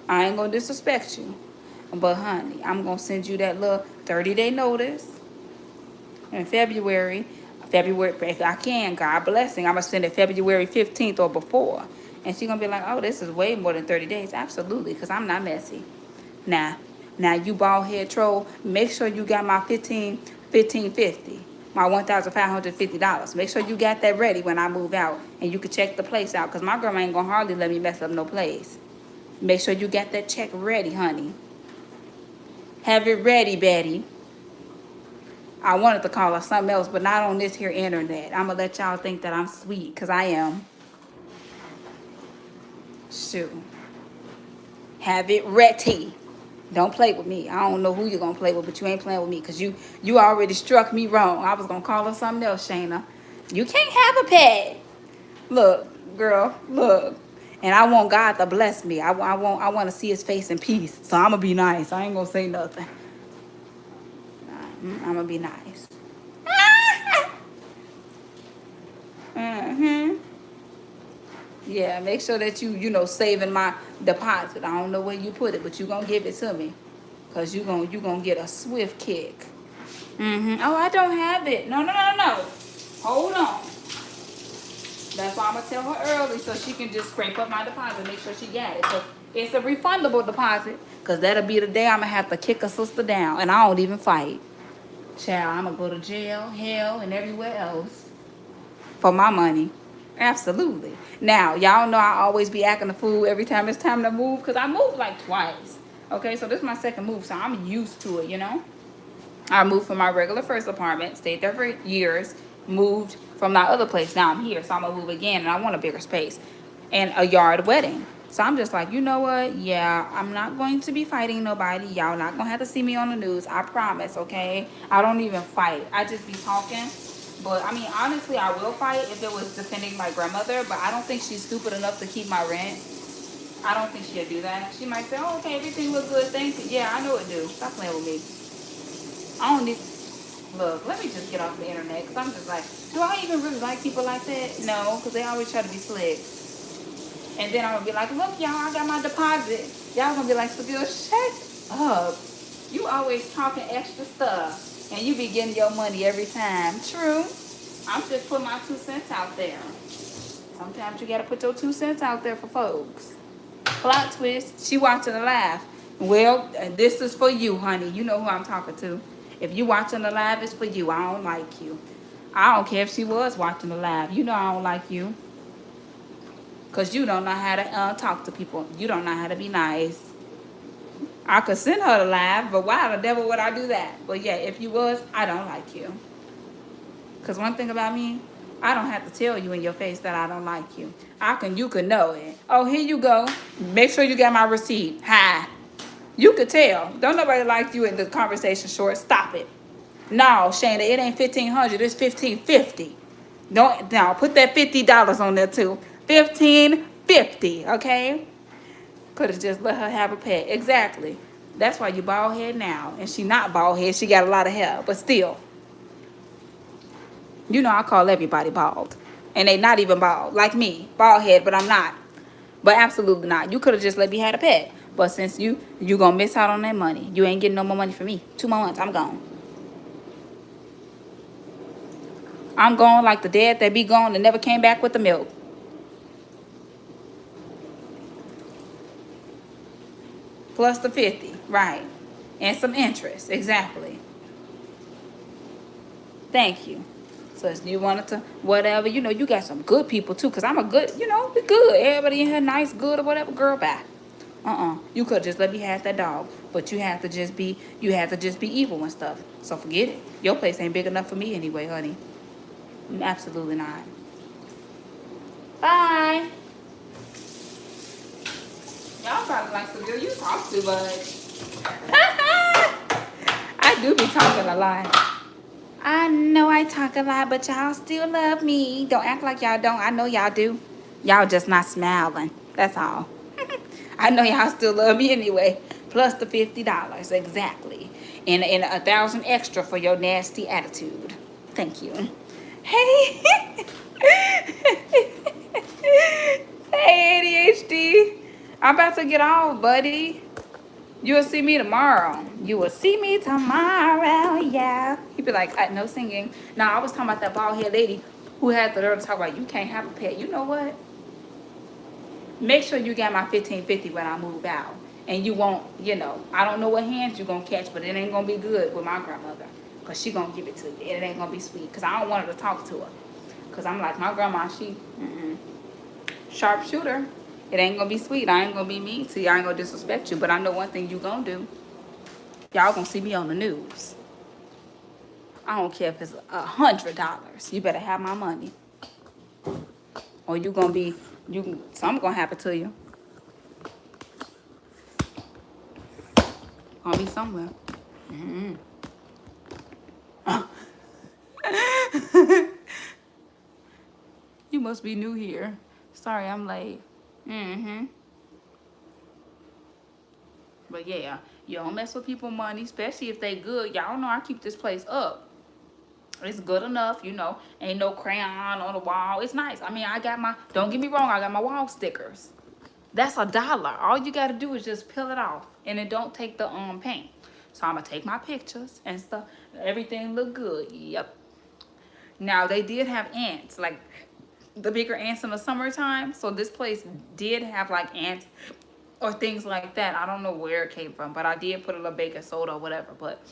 I ain't going to disrespect you. But, honey, I'm going to send you that little 30-day notice in February, if I can, God blessing, I'm going to send it February 15th or before. And she's going to be like, oh, this is way more than 30 days. Absolutely, because I'm not messy. Now, you bald head troll, make sure you got my 1550. my $1,550. Make sure you got that ready when I move out, and you can check the place out, because my grandma ain't gonna hardly let me mess up no place. Make sure you got that check ready, honey. Have it ready, Betty. I wanted to call her something else, but not on this here internet. I'm gonna let y'all think that I'm sweet, because I am. Shoot. Have it ready. Don't play with me. I don't know who you're gonna play with, but you ain't playing with me, because you already struck me wrong. I was gonna call her something else, Shayna. You can't have a pet. Look, girl, look. And I want God to bless me. I want to see his face in peace. So I'm gonna be nice. I ain't gonna say nothing. I'm gonna be nice. Mm-hmm. Yeah, make sure that you saving my deposit. I don't know where you put it, but you gonna give it to me. Cause you gonna get a swift kick. Mm-hmm. Oh, I don't have it. No. Hold on. That's why I'm gonna tell her early, so she can just scrape up my deposit, make sure she got it. Cause it's a refundable deposit. Cause that'll be the day I'm gonna have to kick a sister down, and I don't even fight. Child, I'm gonna go to jail, hell, and everywhere else for my money. Absolutely. Now, y'all know I always be acting a fool every time it's time to move, because I moved like twice. Okay, so this is my second move, so I'm used to it, I moved from my regular first apartment, stayed there for years, moved from my other place. Now I'm here, so I'm gonna move again, and I want a bigger space and a yard wedding. So I'm just like, you know what? Yeah, I'm not going to be fighting nobody. Y'all not gonna have to see me on the news. I promise, okay? I don't even fight. I just be talking. But I mean, honestly, I will fight if it was defending my grandmother, but I don't think she's stupid enough to keep my rent. I don't think she'll do that. She might say, oh, okay, everything looks good, thank you. Yeah, I know it do. Stop playing with me. I don't need... Look, let me just get off the internet, because I'm just like, do I even really like people like that? No, because they always try to be slick. And then I'm going to be like, look, y'all, I got my deposit. Y'all going to be like, Seville, shut up. You always talking extra stuff, and you be getting your money every time. True. I'm just putting my 2 cents out there. Sometimes you got to put your 2 cents out there for folks. Plot twist, she watching the live. Well, this is for you, honey. You know who I'm talking to. If you watching the live, it's for you. I don't like you. I don't care if she was watching the live. You know I don't like you. Because you don't know how to talk to people. You don't know how to be nice. I could send her the live, but why the devil would I do that? But yeah, if you was, I don't like you. Because one thing about me, I don't have to tell you in your face that I don't like you. You could know it. Oh, here you go. Make sure you got my receipt. Hi. You could tell. Don't nobody like you in the conversation short. Stop it. No, Shayna, it ain't $1,500. It's $1,550. Don't now put that $50 on there too. $1,550. Okay. Could have just let her have a pet. Exactly. That's why you bald head now, and she not bald head. She got a lot of hair, but still. You know I call everybody bald, and they not even bald like me, bald head, but I'm not. But absolutely not. You could have just let me have a pet. But since you gonna miss out on that money. You ain't getting no more money from me. 2 more months, I'm gone. I'm gone like the dead that be gone and never came back with the milk. Plus the 50, right. And some interest, exactly. Thank you. So if you wanted to, whatever, you got some good people too. Because I'm a good, we good. Everybody in here nice, good, or whatever, girl, bye. You could just let me have that dog, but you have to just be evil and stuff. So forget it. Your place ain't big enough for me anyway, honey. Absolutely not. Bye. Y'all probably like Seville. You talk too much. I do be talking a lot. I know I talk a lot, but y'all still love me. Don't act like y'all don't. I know y'all do. Y'all just not smiling. That's all. I know y'all still love me anyway. Plus the $50, exactly. And 1,000 extra for your nasty attitude. Thank you. Hey. Hey, ADHD. I'm about to get off, buddy. You will see me tomorrow. You will see me tomorrow, yeah. He'd be like, no singing. Now, I was talking about that bald-head lady who had the nerve to talk about, you can't have a pet. You know what? Make sure you got my $1,550 when I move out. And you won't, I don't know what hands you're going to catch, but it ain't going to be good with my grandmother. Because she going to give it to you. And it ain't going to be sweet. Because I don't want her to talk to her. Because I'm like, my grandma, she sharpshooter. It ain't going to be sweet. I ain't going to be mean to you. I ain't going to disrespect you. But I know one thing you going to do. Y'all going to see me on the news. I don't care if it's $100. You better have my money. Or you going to be, something going to happen to you. Gonna be somewhere. You must be new here. Sorry, I'm late. But yeah, you don't mess with people's money, especially if they good. Y'all know I keep this place up. It's good enough, you know. Ain't no crayon on the wall. It's nice. I mean, I got my, don't get me wrong, I got my wall stickers. That's $1. All you gotta do is just peel it off. And it don't take the paint. So I'm gonna take my pictures and stuff. Everything look good. Yep. Now they did have ants, like the bigger ants in the summertime. So this place did have like ants or things like that. I don't know where it came from, but I did put a little baking soda or whatever. But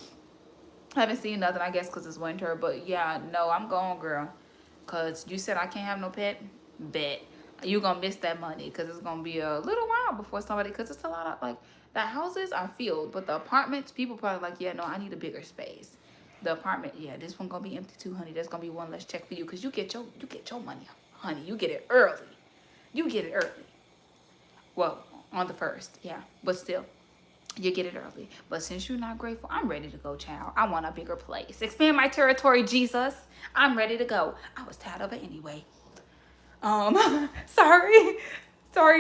I haven't seen nothing, I guess, because it's winter. But yeah, no, I'm gone, girl. Because you said I can't have no pet. Bet. You're going to miss that money because it's going to be a little while before somebody, because it's a lot of, like, the houses are filled. But the apartments, people probably like, yeah, no, I need a bigger space. The apartment, yeah, this one going to be empty too, honey. There's going to be one less check for you because you get your money, honey. You get it early. You get it early. Well, on the 1st, yeah. But still. You get it early. But since you're not grateful, I'm ready to go, child. I want a bigger place. Expand my territory, Jesus. I'm ready to go. I was tired of it anyway. Sorry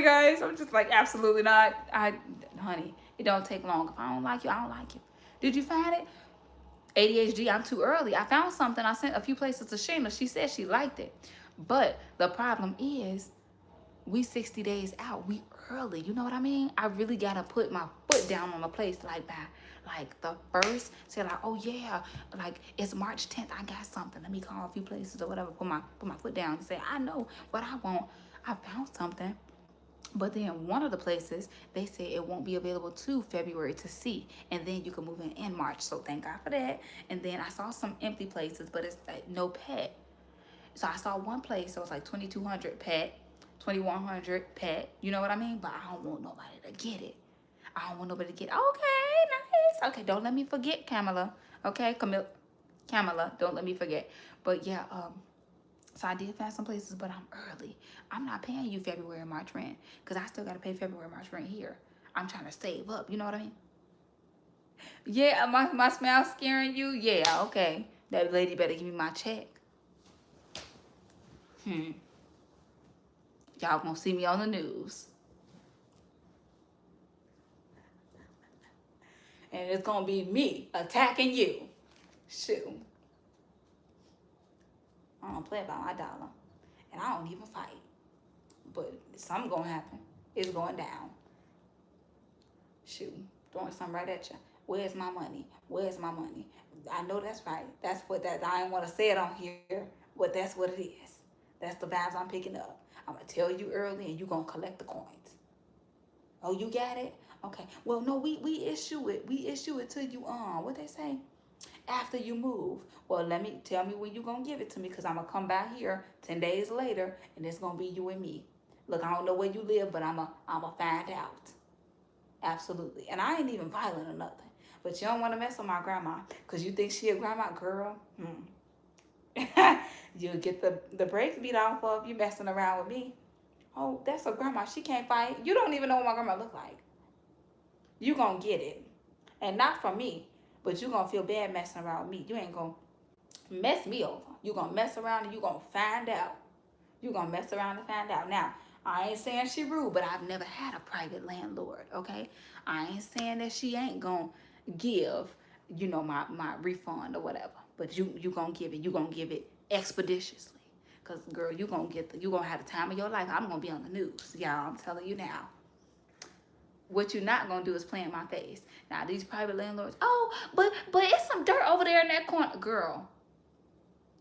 guys. I'm just like, absolutely not. Honey, it don't take long. If I don't like you, I don't like you. Did you find it? ADHD, I'm too early. I found something. I sent a few places to Shayna. She said she liked it. But the problem is, we 60 days out. We early. You know what I mean? I really gotta put my foot down on a place like by like the 1st. Say like, oh yeah, like it's March 10th. I got something. Let me call a few places or whatever. Put my foot down and say, I know what I want. I found something. But then one of the places, they said it won't be available to February to see. And then you can move in March. So thank God for that. And then I saw some empty places, but it's like no pet. So I saw one place that was like 2,200 pet. 2,100 pet, you know what I mean? But I don't want nobody to get it. I don't want nobody to get it. Okay, nice. Okay, don't let me forget, Kamala. Okay, Kamala, don't let me forget. But yeah, so I did find some places, but I'm early. I'm not paying you February, March rent, because I still got to pay February, March rent here. I'm trying to save up, you know what I mean? Yeah, my smile scaring you? Yeah, okay. That lady better give me my check. Y'all gonna see me on the news. And it's gonna be me attacking you. Shoot. I don't play about my dollar. And I don't even fight. But something gonna happen. It's going down. Shoot. Throwing something right at you. Where's my money? Where's my money? I know that's right. That's what that, I didn't want to say it on here, but that's what it is. That's the vibes I'm picking up. I'm going to tell you early and you're going to collect the coins. Oh, you got it? Okay. Well, no, we issue it. We issue it to you what they say? After you move. Well, tell me when you're going to give it to me, because I'm going to come back here 10 days later and it's going to be you and me. Look, I don't know where you live, but I'm going to find out. Absolutely. And I ain't even violent or nothing. But you don't want to mess with my grandma because you think she a grandma girl. You'll get the brakes beat off of you messing around with me. Oh, that's a grandma. She can't fight. You don't even know what my grandma look like. You gonna get it. And not from me, but you gonna feel bad messing around with me. You ain't gonna mess me over. You gonna mess around and you gonna find out. You gonna mess around and find out. Now, I ain't saying she rude, but I've never had a private landlord, okay? I ain't saying that she ain't gonna give, you know, my refund or whatever. But you gonna give it. You gonna give it expeditiously. Because, girl, you gonna have the time of your life. I'm gonna be on the news, y'all. I'm telling you now. What you're not gonna do is play in my face. Now, these private landlords, oh, but it's some dirt over there in that corner. Girl,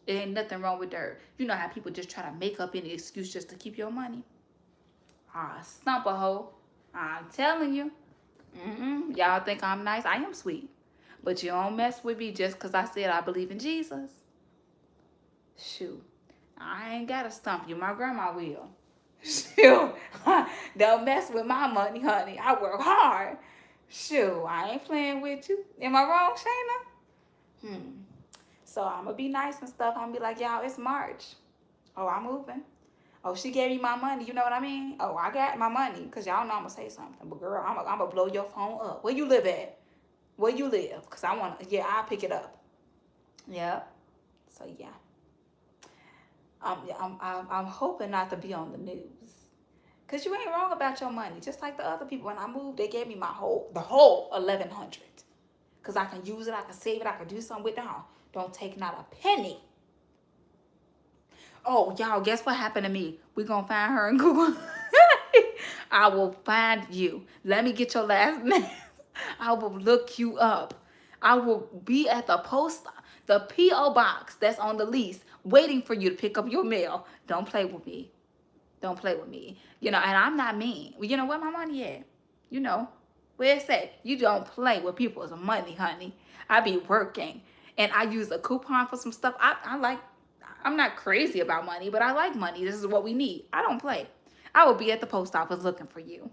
it ain't nothing wrong with dirt. You know how people just try to make up any excuse just to keep your money? Stump a hoe. I'm telling you. Y'all think I'm nice? I am sweet. But you don't mess with me just because I said I believe in Jesus. Shoot. I ain't got to stump you. My grandma will. Shoot. Don't mess with my money, honey. I work hard. Shoot. I ain't playing with you. Am I wrong, Shayna? So I'm going to be nice and stuff. I'm going to be like, y'all, it's March. Oh, I'm moving. Oh, she gave me my money. You know what I mean? Oh, I got my money. Because y'all know I'm going to say something. But, girl, I'm going to blow your phone up. Where you live at? Where you live? Because I want to, yeah, I'll pick it up. Yeah. So, yeah. I'm hoping not to be on the news. Because you ain't wrong about your money. Just like the other people. When I moved, they gave me the whole $1,100. Because I can use it. I can save it. I can do something with it. Don't take not a penny. Oh, y'all, guess what happened to me? We're going to find her in Google. I will find you. Let me get your last name. I will look you up. I will be at the P.O. box that's on the lease waiting for you to pick up your mail. Don't play with me. Don't play with me. You know, and I'm not mean. You know, where my money at? You know, where it say? You don't play with people's money, honey. I be working. And I use a coupon for some stuff. I'm not crazy about money, but I like money. This is what we need. I don't play. I will be at the post office looking for you.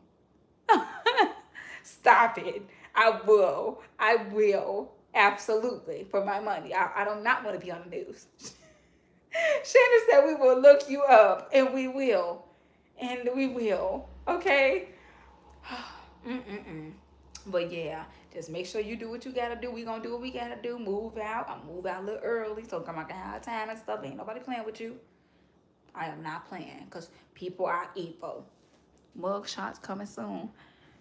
Stop it. I will. Absolutely. For my money. I do not want to be on the news. Shannon said we will look you up. And we will. And we will. Okay? But yeah, just make sure you do what you gotta do. We gonna do what we gotta do. Move out. I'll move out a little early so I can have time and stuff. Ain't nobody playing with you. I am not playing because people are evil. Mug shots coming soon.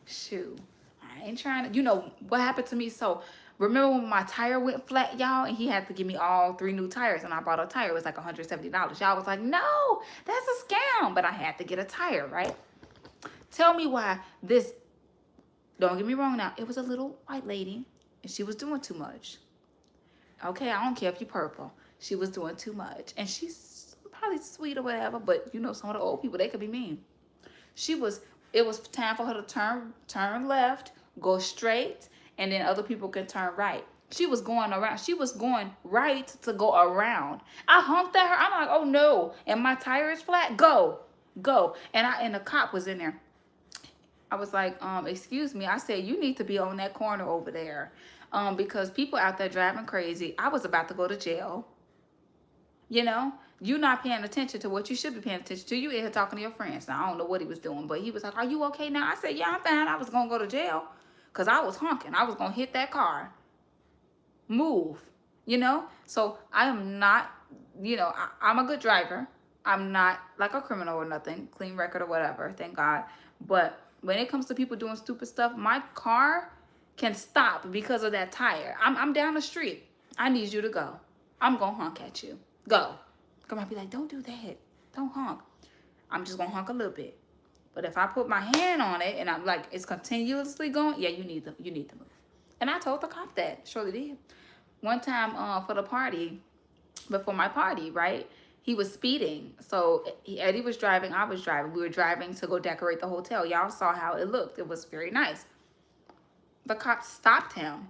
Shoot. I ain't trying to, you know what happened to me? So remember when my tire went flat, y'all, and he had to give me all 3 new tires, and I bought a tire. It was like $170. Y'all was like, no, that's a scam. But I had to get a tire, right? Tell me why this, don't get me wrong now, it was a little white lady, and she was doing too much. Okay, I don't care if you're purple. She was doing too much. And she's probably sweet or whatever, but you know, some of the old people, they could be mean. It was time for her to turn left, go straight, and then other people can turn right. She was going around. She was going right to go around. I honked at her. I'm like, oh no. And my tire is flat. Go. And the cop was in there. I was like, excuse me. I said, you need to be on that corner over there. Because people out there driving crazy. I was about to go to jail. You know, you're not paying attention to what you should be paying attention to. You in here talking to your friends. Now, I don't know what he was doing, but he was like, are you okay now? I said, yeah, I'm fine. I was going to go to jail because I was honking. I was going to hit that car. Move, you know? So I am not, you know, I'm a good driver. I'm not like a criminal or nothing, clean record or whatever, thank God. But when it comes to people doing stupid stuff, my car can stop because of that tire. I'm down the street. I need you to go. I'm going to honk at you. Go. Come on, be like, don't do that. Don't honk. I'm just going to honk a little bit. But if I put my hand on it and I'm like, it's continuously going, yeah, you need to move. And I told the cop that. Surely did. One time for the party, before my party, right? He was speeding. So Eddie was driving, I was driving. We were driving to go decorate the hotel. Y'all saw how it looked. It was very nice. The cop stopped him.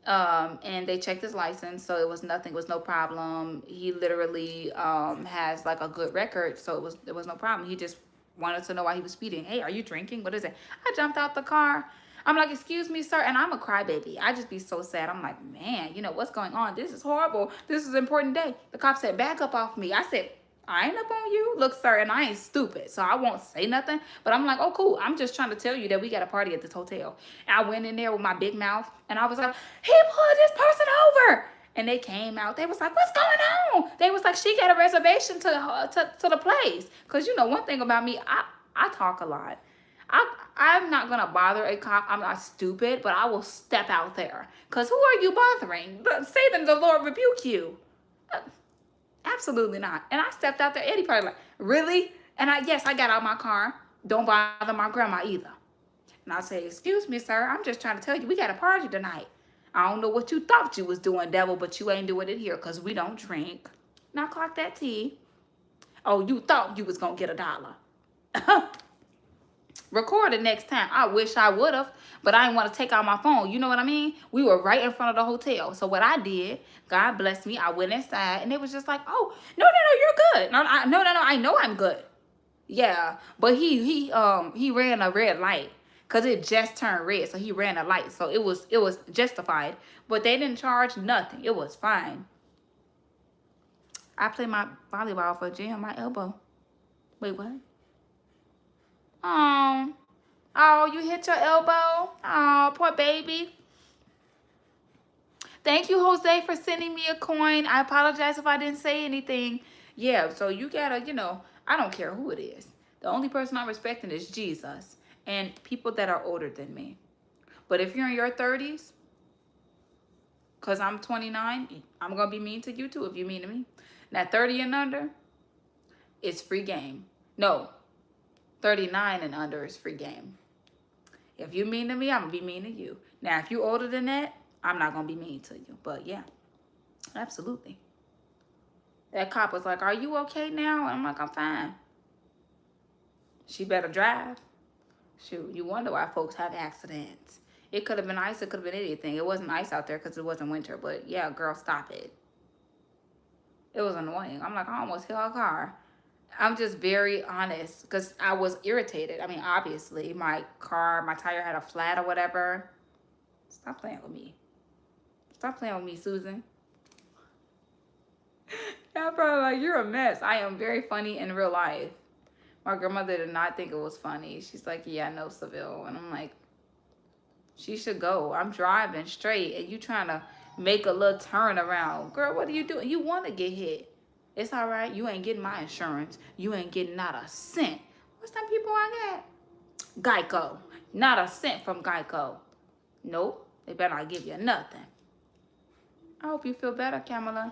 And they checked his license, so it was nothing, it was no problem. He literally has like a good record, so it was no problem. He just wanted to know why he was speeding. Hey, are you drinking? What is it? I jumped out the car. I'm like, excuse me, sir. And I'm a crybaby. I just be so sad. I'm like, man, you know, what's going on? This is horrible. This is an important day. The cop said, back up off me. I said, I ain't up on you. Look, sir, and I ain't stupid, so I won't say nothing. But I'm like, oh, cool. I'm just trying to tell you that we got a party at this hotel. And I went in there with my big mouth, and I was like, he pulled this person over. And they came out. They was like, what's going on? They was like, she got a reservation to the place. Because, you know, one thing about me, I talk a lot. I'm not going to bother a cop. I'm not stupid, but I will step out there. Because who are you bothering? Satan, the Lord rebuke you. Absolutely not. And I stepped out there. Eddie probably like, really? And I got out of my car. Don't bother my grandma either. And I say, excuse me, sir. I'm just trying to tell you, we got a party tonight. I don't know what you thought you was doing, devil, but you ain't doing it here because we don't drink. Now clock that tea. Oh, you thought you was going to get $1. record it next time. I wish I would have, but I didn't want to take out my phone. You know what I mean? We were right in front of the hotel. So what I did, God bless me, I went inside and it was just like, oh, no, you're good. No, I know I'm good. Yeah, but he ran a red light because it just turned red, so he ran a light, so it was justified. But they didn't charge nothing. It was fine. I play my volleyball for gym, my elbow. Wait, what? Oh, you hit your elbow. Oh, poor baby. Thank you, Jose, for sending me a coin. I apologize if I didn't say anything. Yeah, so you gotta, I don't care who it is. The only person I'm respecting is Jesus and people that are older than me. But if you're in your 30s, because I'm 29, I'm going to be mean to you too if you mean to me. Now, 30 and under, it's free game. No, 39 and under is free game. If you mean to me, I'm going to be mean to you. Now, if you're older than that, I'm not going to be mean to you. But yeah, absolutely. That cop was like, are you okay now? And I'm like, I'm fine. She better drive. Shoot, you wonder why folks have accidents. It could have been ice. It could have been anything. It wasn't ice out there because it wasn't winter. But yeah, girl, stop it. It was annoying. I'm like, I almost hit her car. I'm just very honest because I was irritated. I mean, obviously, my tire had a flat or whatever. Stop playing with me. Stop playing with me, Susan. Y'all probably like, you're a mess. I am very funny in real life. My grandmother did not think it was funny. She's like, yeah, no, Seville. And I'm like, she should go. I'm driving straight and you trying to make a little turn around. Girl, what are you doing? You want to get hit. It's all right. You ain't getting my insurance. You ain't getting not a cent. What's that people I got? Geico. Not a cent from Geico. Nope. They better not give you nothing. I hope you feel better, Kamala.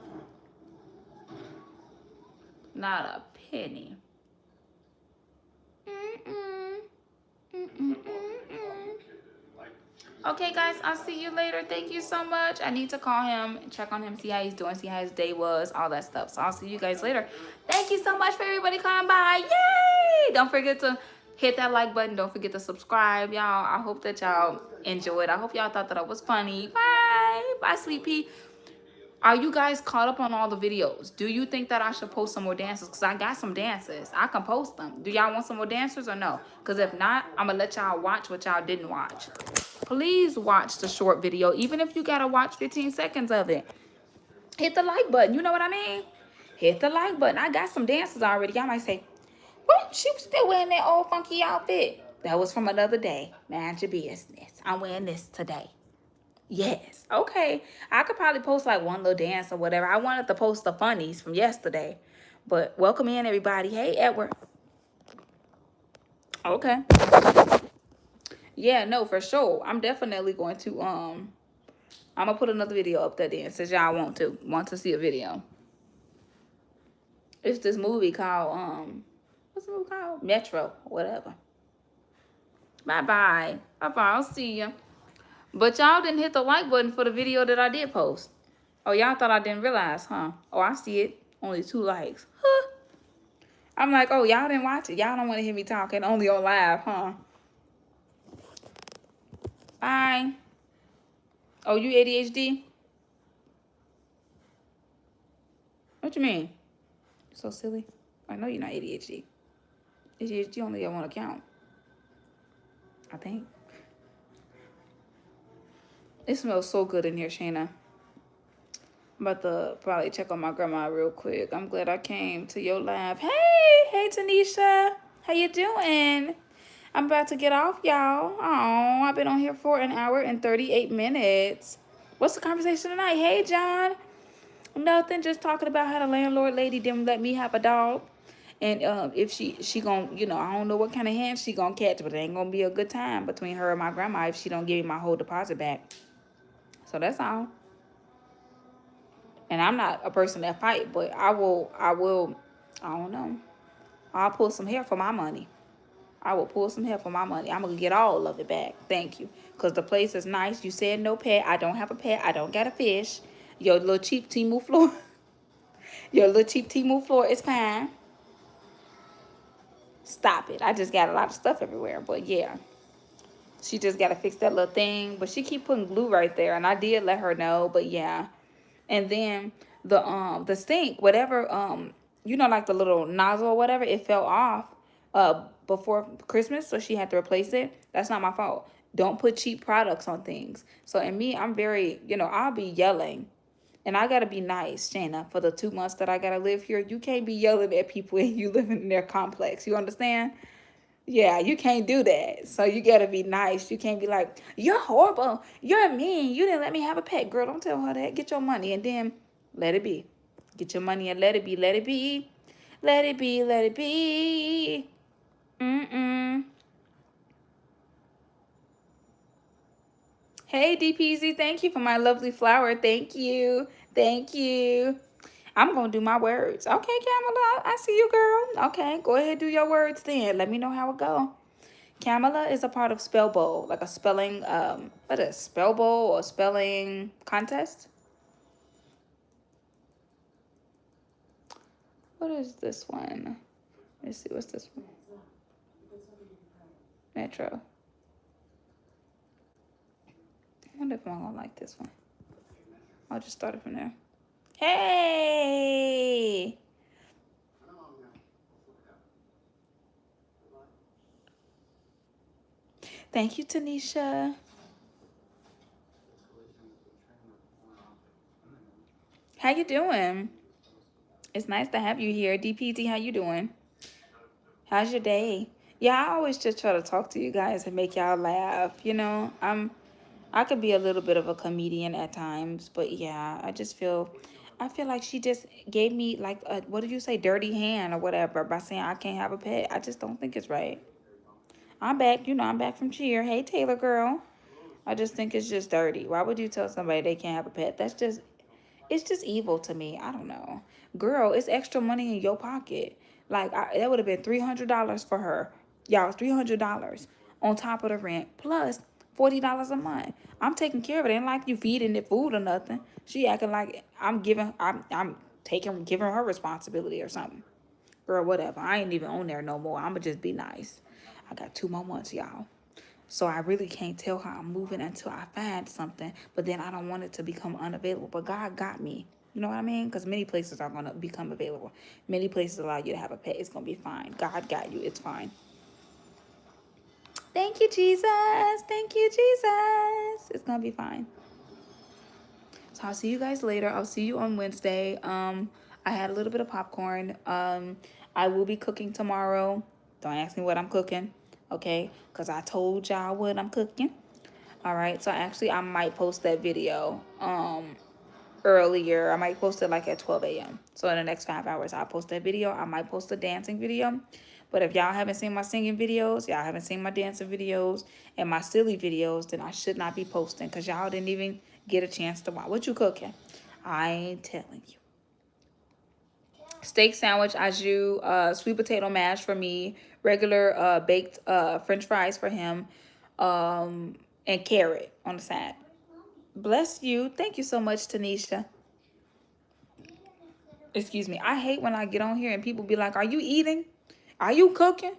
Not a penny. Okay, guys, I'll see you later. Thank you so much. I need to call him, check on him, see how he's doing, see how his day was, all that stuff. So I'll see you guys later. Thank you so much for everybody coming by. Yay! Don't forget to hit that like button. Don't forget to subscribe, y'all. I hope that y'all enjoyed. I hope y'all thought that I was funny. Bye. Bye, sweet pea. Are you guys caught up on all the videos? Do you think that I should post some more dances? Because I got some dances. I can post them. Do y'all want some more dancers or no? Because if not, I'm going to let y'all watch what y'all didn't watch. Please watch the short video, even if you got to watch 15 seconds of it. Hit the like button. You know what I mean? Hit the like button. I got some dances already. Y'all might say, well, she was still wearing that old funky outfit. That was from another day. Mind your business. I'm wearing this today. Yes. Okay. I could probably post like one little dance or whatever. I wanted to post the funnies from yesterday. But welcome in, everybody. Hey, Edward. Okay. Yeah, no, for sure. I'm definitely going to, I'm going to put another video up there then since y'all want to see a video. It's this movie called, what's the movie called? Metro, whatever. Bye-bye. Bye-bye. I'll see you. But y'all didn't hit the like button for the video that I did post. Oh, y'all thought I didn't realize, huh? Oh, I see it. Only 2 likes. Huh. I'm like, oh, y'all didn't watch it. Y'all don't want to hear me talking only on live, huh? Bye. Oh, you ADHD? What you mean? You're so silly. I know you're not ADHD. ADHD only got one account. I think. It smells so good in here, Shayna. I'm about to probably check on my grandma real quick. I'm glad I came to your live. Hey, Tanisha. How you doing? I'm about to get off, y'all. Oh, I've been on here for 1 hour and 38 minutes. What's the conversation tonight? Hey, John. Nothing. Just talking about how the landlord lady didn't let me have a dog. And if she gonna, I don't know what kind of hand she gonna catch, but it ain't gonna be a good time between her and my grandma if she don't give me my whole deposit back. So that's all. And I'm not a person that fight, but I will, I don't know. I'll pull some hair for my money. I will pull some hair for my money. I'm going to get all of it back. Thank you. Because the place is nice. You said no pet. I don't have a pet. I don't got a fish. Your little cheap Temu floor. Your little cheap Temu floor is fine. Stop it. I just got a lot of stuff everywhere. But yeah, she just got to fix that little thing. But she keep putting glue right there. And I did let her know. But yeah. And then the sink, whatever, you know, like the little nozzle or whatever, it fell off before Christmas. So she had to replace it. That's not my fault. Don't put cheap products on things. So, and me, I'm very, you know, I'll be yelling. And I gotta be nice, Shayna, for the 2 months that I gotta live here. You can't be yelling at people and you living in their complex. You understand? Yeah, you can't do that. So you gotta be nice. You can't be like, you're horrible. You're mean. You didn't let me have a pet. Girl, don't tell her that. Get your money and then let it be. Get your money and let it be. Let it be. Let it be. Let it be. Mm-mm. Hey, DPZ, thank you for my lovely flower. Thank you. Thank you. I'm going to do my words. Okay, Kamala, I see you, girl. Okay, go ahead, do your words then. Let me know how it go. Kamala is a part of Spell Bowl, like a spelling, what is Spell Bowl or spelling contest? What is this one? Let's see, what's this one? Metro. I wonder if I'm gonna like this one. I'll just start it from there. Hey! Thank you, Tanisha. How you doing? It's nice to have you here. DPT, how you doing? How's your day? Yeah, I always just try to talk to you guys and make y'all laugh. You know, I could be a little bit of a comedian at times, but yeah, I feel like she just gave me like a, what did you say, dirty hand or whatever by saying I can't have a pet. I just don't think it's right. I'm back, you know, I'm back from cheer. Hey, Taylor girl. I just think it's just dirty. Why would you tell somebody they can't have a pet? It's just evil to me. I don't know. Girl, it's extra money in your pocket. Like, that would have been $300 for her. Y'all, $300 on top of the rent, plus $40 a month. I'm taking care of it. Ain't like you feeding it food or nothing. She acting like I'm giving her responsibility or something. Girl, whatever. I ain't even on there no more. I'ma just be nice. I got 2 more months, y'all. So I really can't tell how I'm moving until I find something. But then I don't want it to become unavailable. But God got me. You know what I mean? Because many places are going to become available. Many places allow you to have a pet. It's going to be fine. God got you. It's fine. Thank you, Jesus. Thank you, Jesus. It's going to be fine. So I'll see you guys later. I'll see you on Wednesday. I had a little bit of popcorn. I will be cooking tomorrow. Don't ask me what I'm cooking. Okay? Because I told y'all what I'm cooking. All right. So actually, I might post that video earlier. I might post it like at 12 a.m. So in the next 5 hours, I'll post that video. I might post a dancing video. But if y'all haven't seen my singing videos, y'all haven't seen my dancing videos and my silly videos, then I should not be posting because y'all didn't even get a chance to watch. What you cooking? I ain't telling you. Steak sandwich, au jus, sweet potato mash for me, regular baked French fries for him, and carrot on the side. Bless you. Thank you so much, Tanisha. Excuse me. I hate when I get on here and people be like, are you eating? Are you cooking?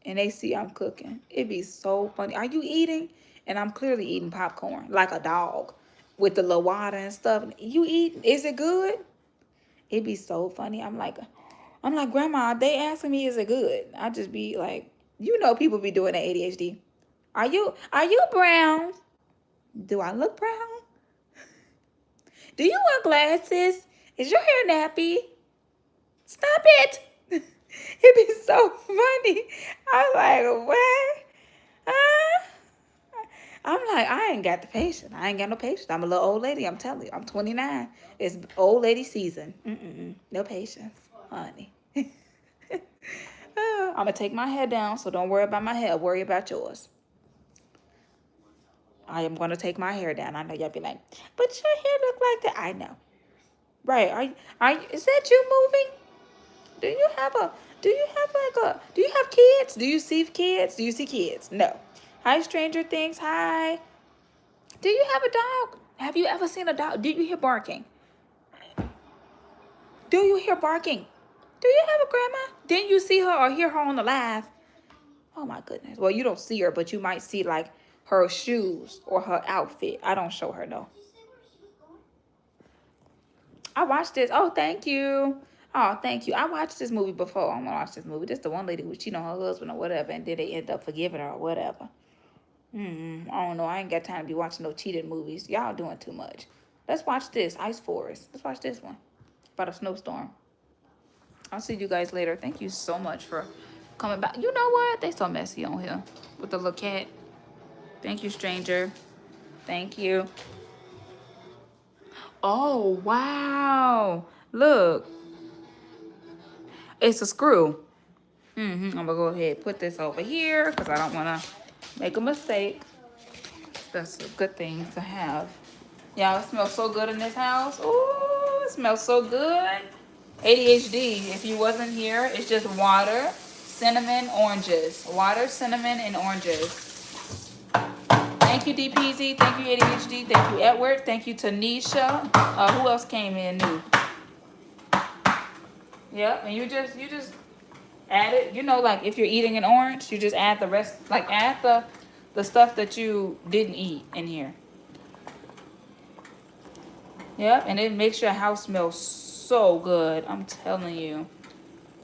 And they see I'm cooking. It'd be so funny. Are you eating? And I'm clearly eating popcorn like a dog with the little water and stuff. You eating? Is it good? It'd be so funny. I'm like, Grandma, they asking me, is it good? I just be like, you know, people be doing that ADHD. Are you brown? Do I look brown? Do you wear glasses? Is your hair nappy? Stop it. It'd be so funny. I'm like, what? I'm like, I ain't got the patience. I ain't got no patience. I'm a little old lady. I'm telling you. I'm 29. It's old lady season. No patience, honey. I'm going to take my hair down, so don't worry about my hair. Worry about yours. I am going to take my hair down. I know y'all be like, but your hair look like that. I know. Right. Is that you moving? Do you have kids? Do you see kids? Do you see kids? No. Hi, Stranger Things. Hi. Do you have a dog? Have you ever seen a dog? Do you hear barking? Do you hear barking? Do you have a grandma? Didn't you see her or hear her on the live? Oh my goodness. Well, you don't see her, but you might see like her shoes or her outfit. I don't show her though. I watched this. Oh, thank you. Oh, thank you. I watched this movie before. I'm gonna watch this movie. This the one lady who cheated on her husband or whatever, and then they end up forgiving her or whatever. I don't know. I ain't got time to be watching no cheated movies. Y'all doing too much. Let's watch this. Ice Forest. Let's watch this one. About a snowstorm. I'll see you guys later. Thank you so much for coming back. You know what? They so messy on here with the little cat. Thank you, stranger. Thank you. Oh, wow. Look. It's a screw. I'm going to go ahead and put this over here because I don't want to make a mistake. That's a good thing to have. Y'all, it smells so good in this house. Ooh, it smells so good. ADHD, if you wasn't here, it's just water, cinnamon, oranges. Water, cinnamon, and oranges. Thank you, DPZ. Thank you, ADHD. Thank you, Edward. Thank you, Tanisha. Who else came in new? Yep, and you just add it. You know, like if you're eating an orange, you just add the rest, like add the stuff that you didn't eat in here. Yep, and it makes your house smell so good. I'm telling you.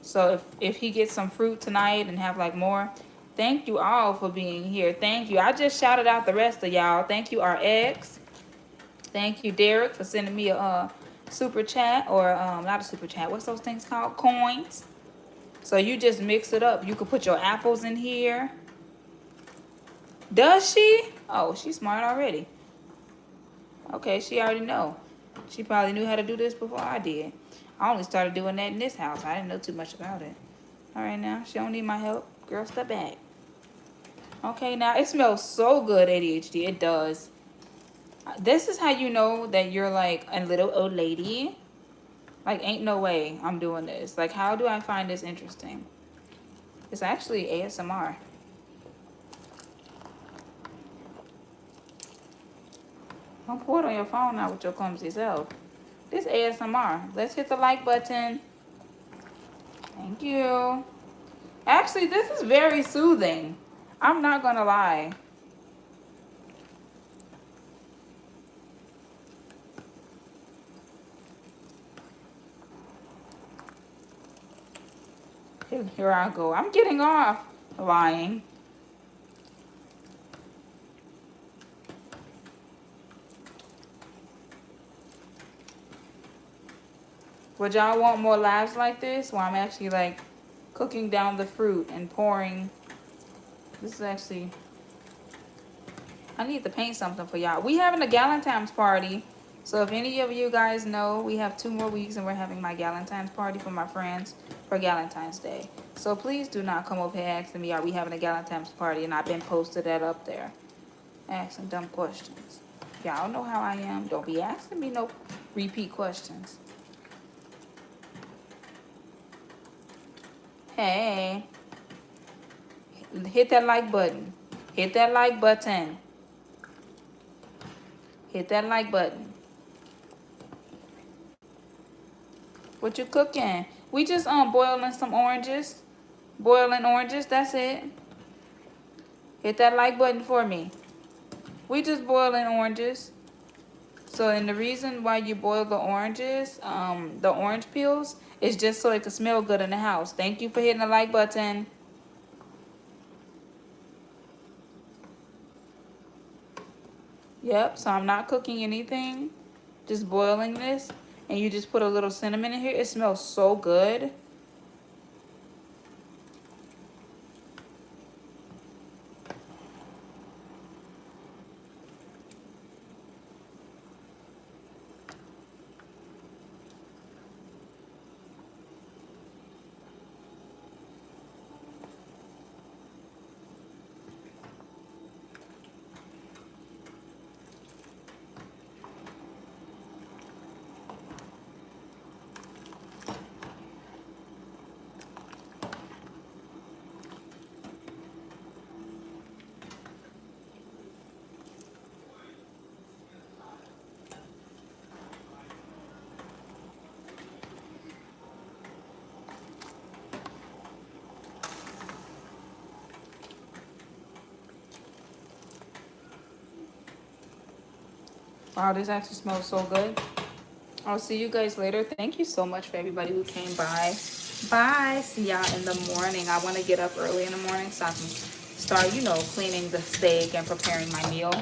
So if he gets some fruit tonight and have like more, thank you all for being here. Thank you. I just shouted out the rest of y'all. Thank you, RX. Thank you, Derek, for sending me a super chat or not a super chat. What's those things called? Coins. So you just mix it up. You could put your apples in here. Does she? Oh, she's smart already. Okay, she already know. She probably knew how to do this before I did. I only started doing that in this house. I didn't know too much about it. All right, now, she don't need my help. Girl, step back. Okay, now, it smells so good, ADHD. It does. This is how you know that you're, like, a little old lady. Like, ain't no way I'm doing this. Like, how do I find this interesting? It's actually ASMR. Don't pour it on your phone now with your clumsy self. This ASMR. Let's hit the like button. Thank you. Actually, this is very soothing. I'm not gonna lie. Here I go. I'm getting off lying. Would y'all want more lives like this where I'm actually like cooking down the fruit and pouring? This is actually, I need to paint something for y'all. We having a Galentine's party. So if any of you guys know, we have 2 more weeks and we're having my Galentine's party for my friends for Galentine's Day. So please do not come over here asking me, are we having a Galentine's party? And I've been posted that up there. Asking dumb questions. Y'all know how I am. Don't be asking me no repeat questions. Hey. Hit that like button. Hit that like button. Hit that like button. What you cooking? We just boiling some oranges. Boiling oranges, that's it. Hit that like button for me. We just boiling oranges. So, and the reason why you boil the oranges, the orange peels, is just so it can smell good in the house. Thank you for hitting the like button. Yep, so I'm not cooking anything. Just boiling this. And you just put a little cinnamon in here. It smells so good. Wow, this actually smells so good. I'll see you guys later. Thank you so much for everybody who came by. Bye. See y'all in the morning. I want to get up early in the morning so I can start, you know, cleaning the steak and preparing my meal.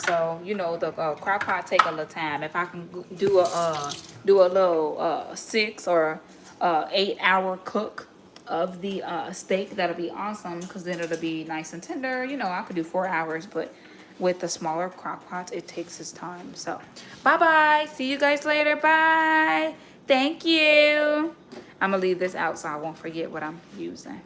So, you know, the crock pot take a little time. If I can do a little 6 or 8 hour cook of the steak, that'll be awesome, because then it'll be nice and tender. You know, I could do 4 hours, but with the smaller crock pots, it takes its time. So bye bye, see you guys later. Bye, thank you. I'm gonna leave this out so I won't forget what I'm using.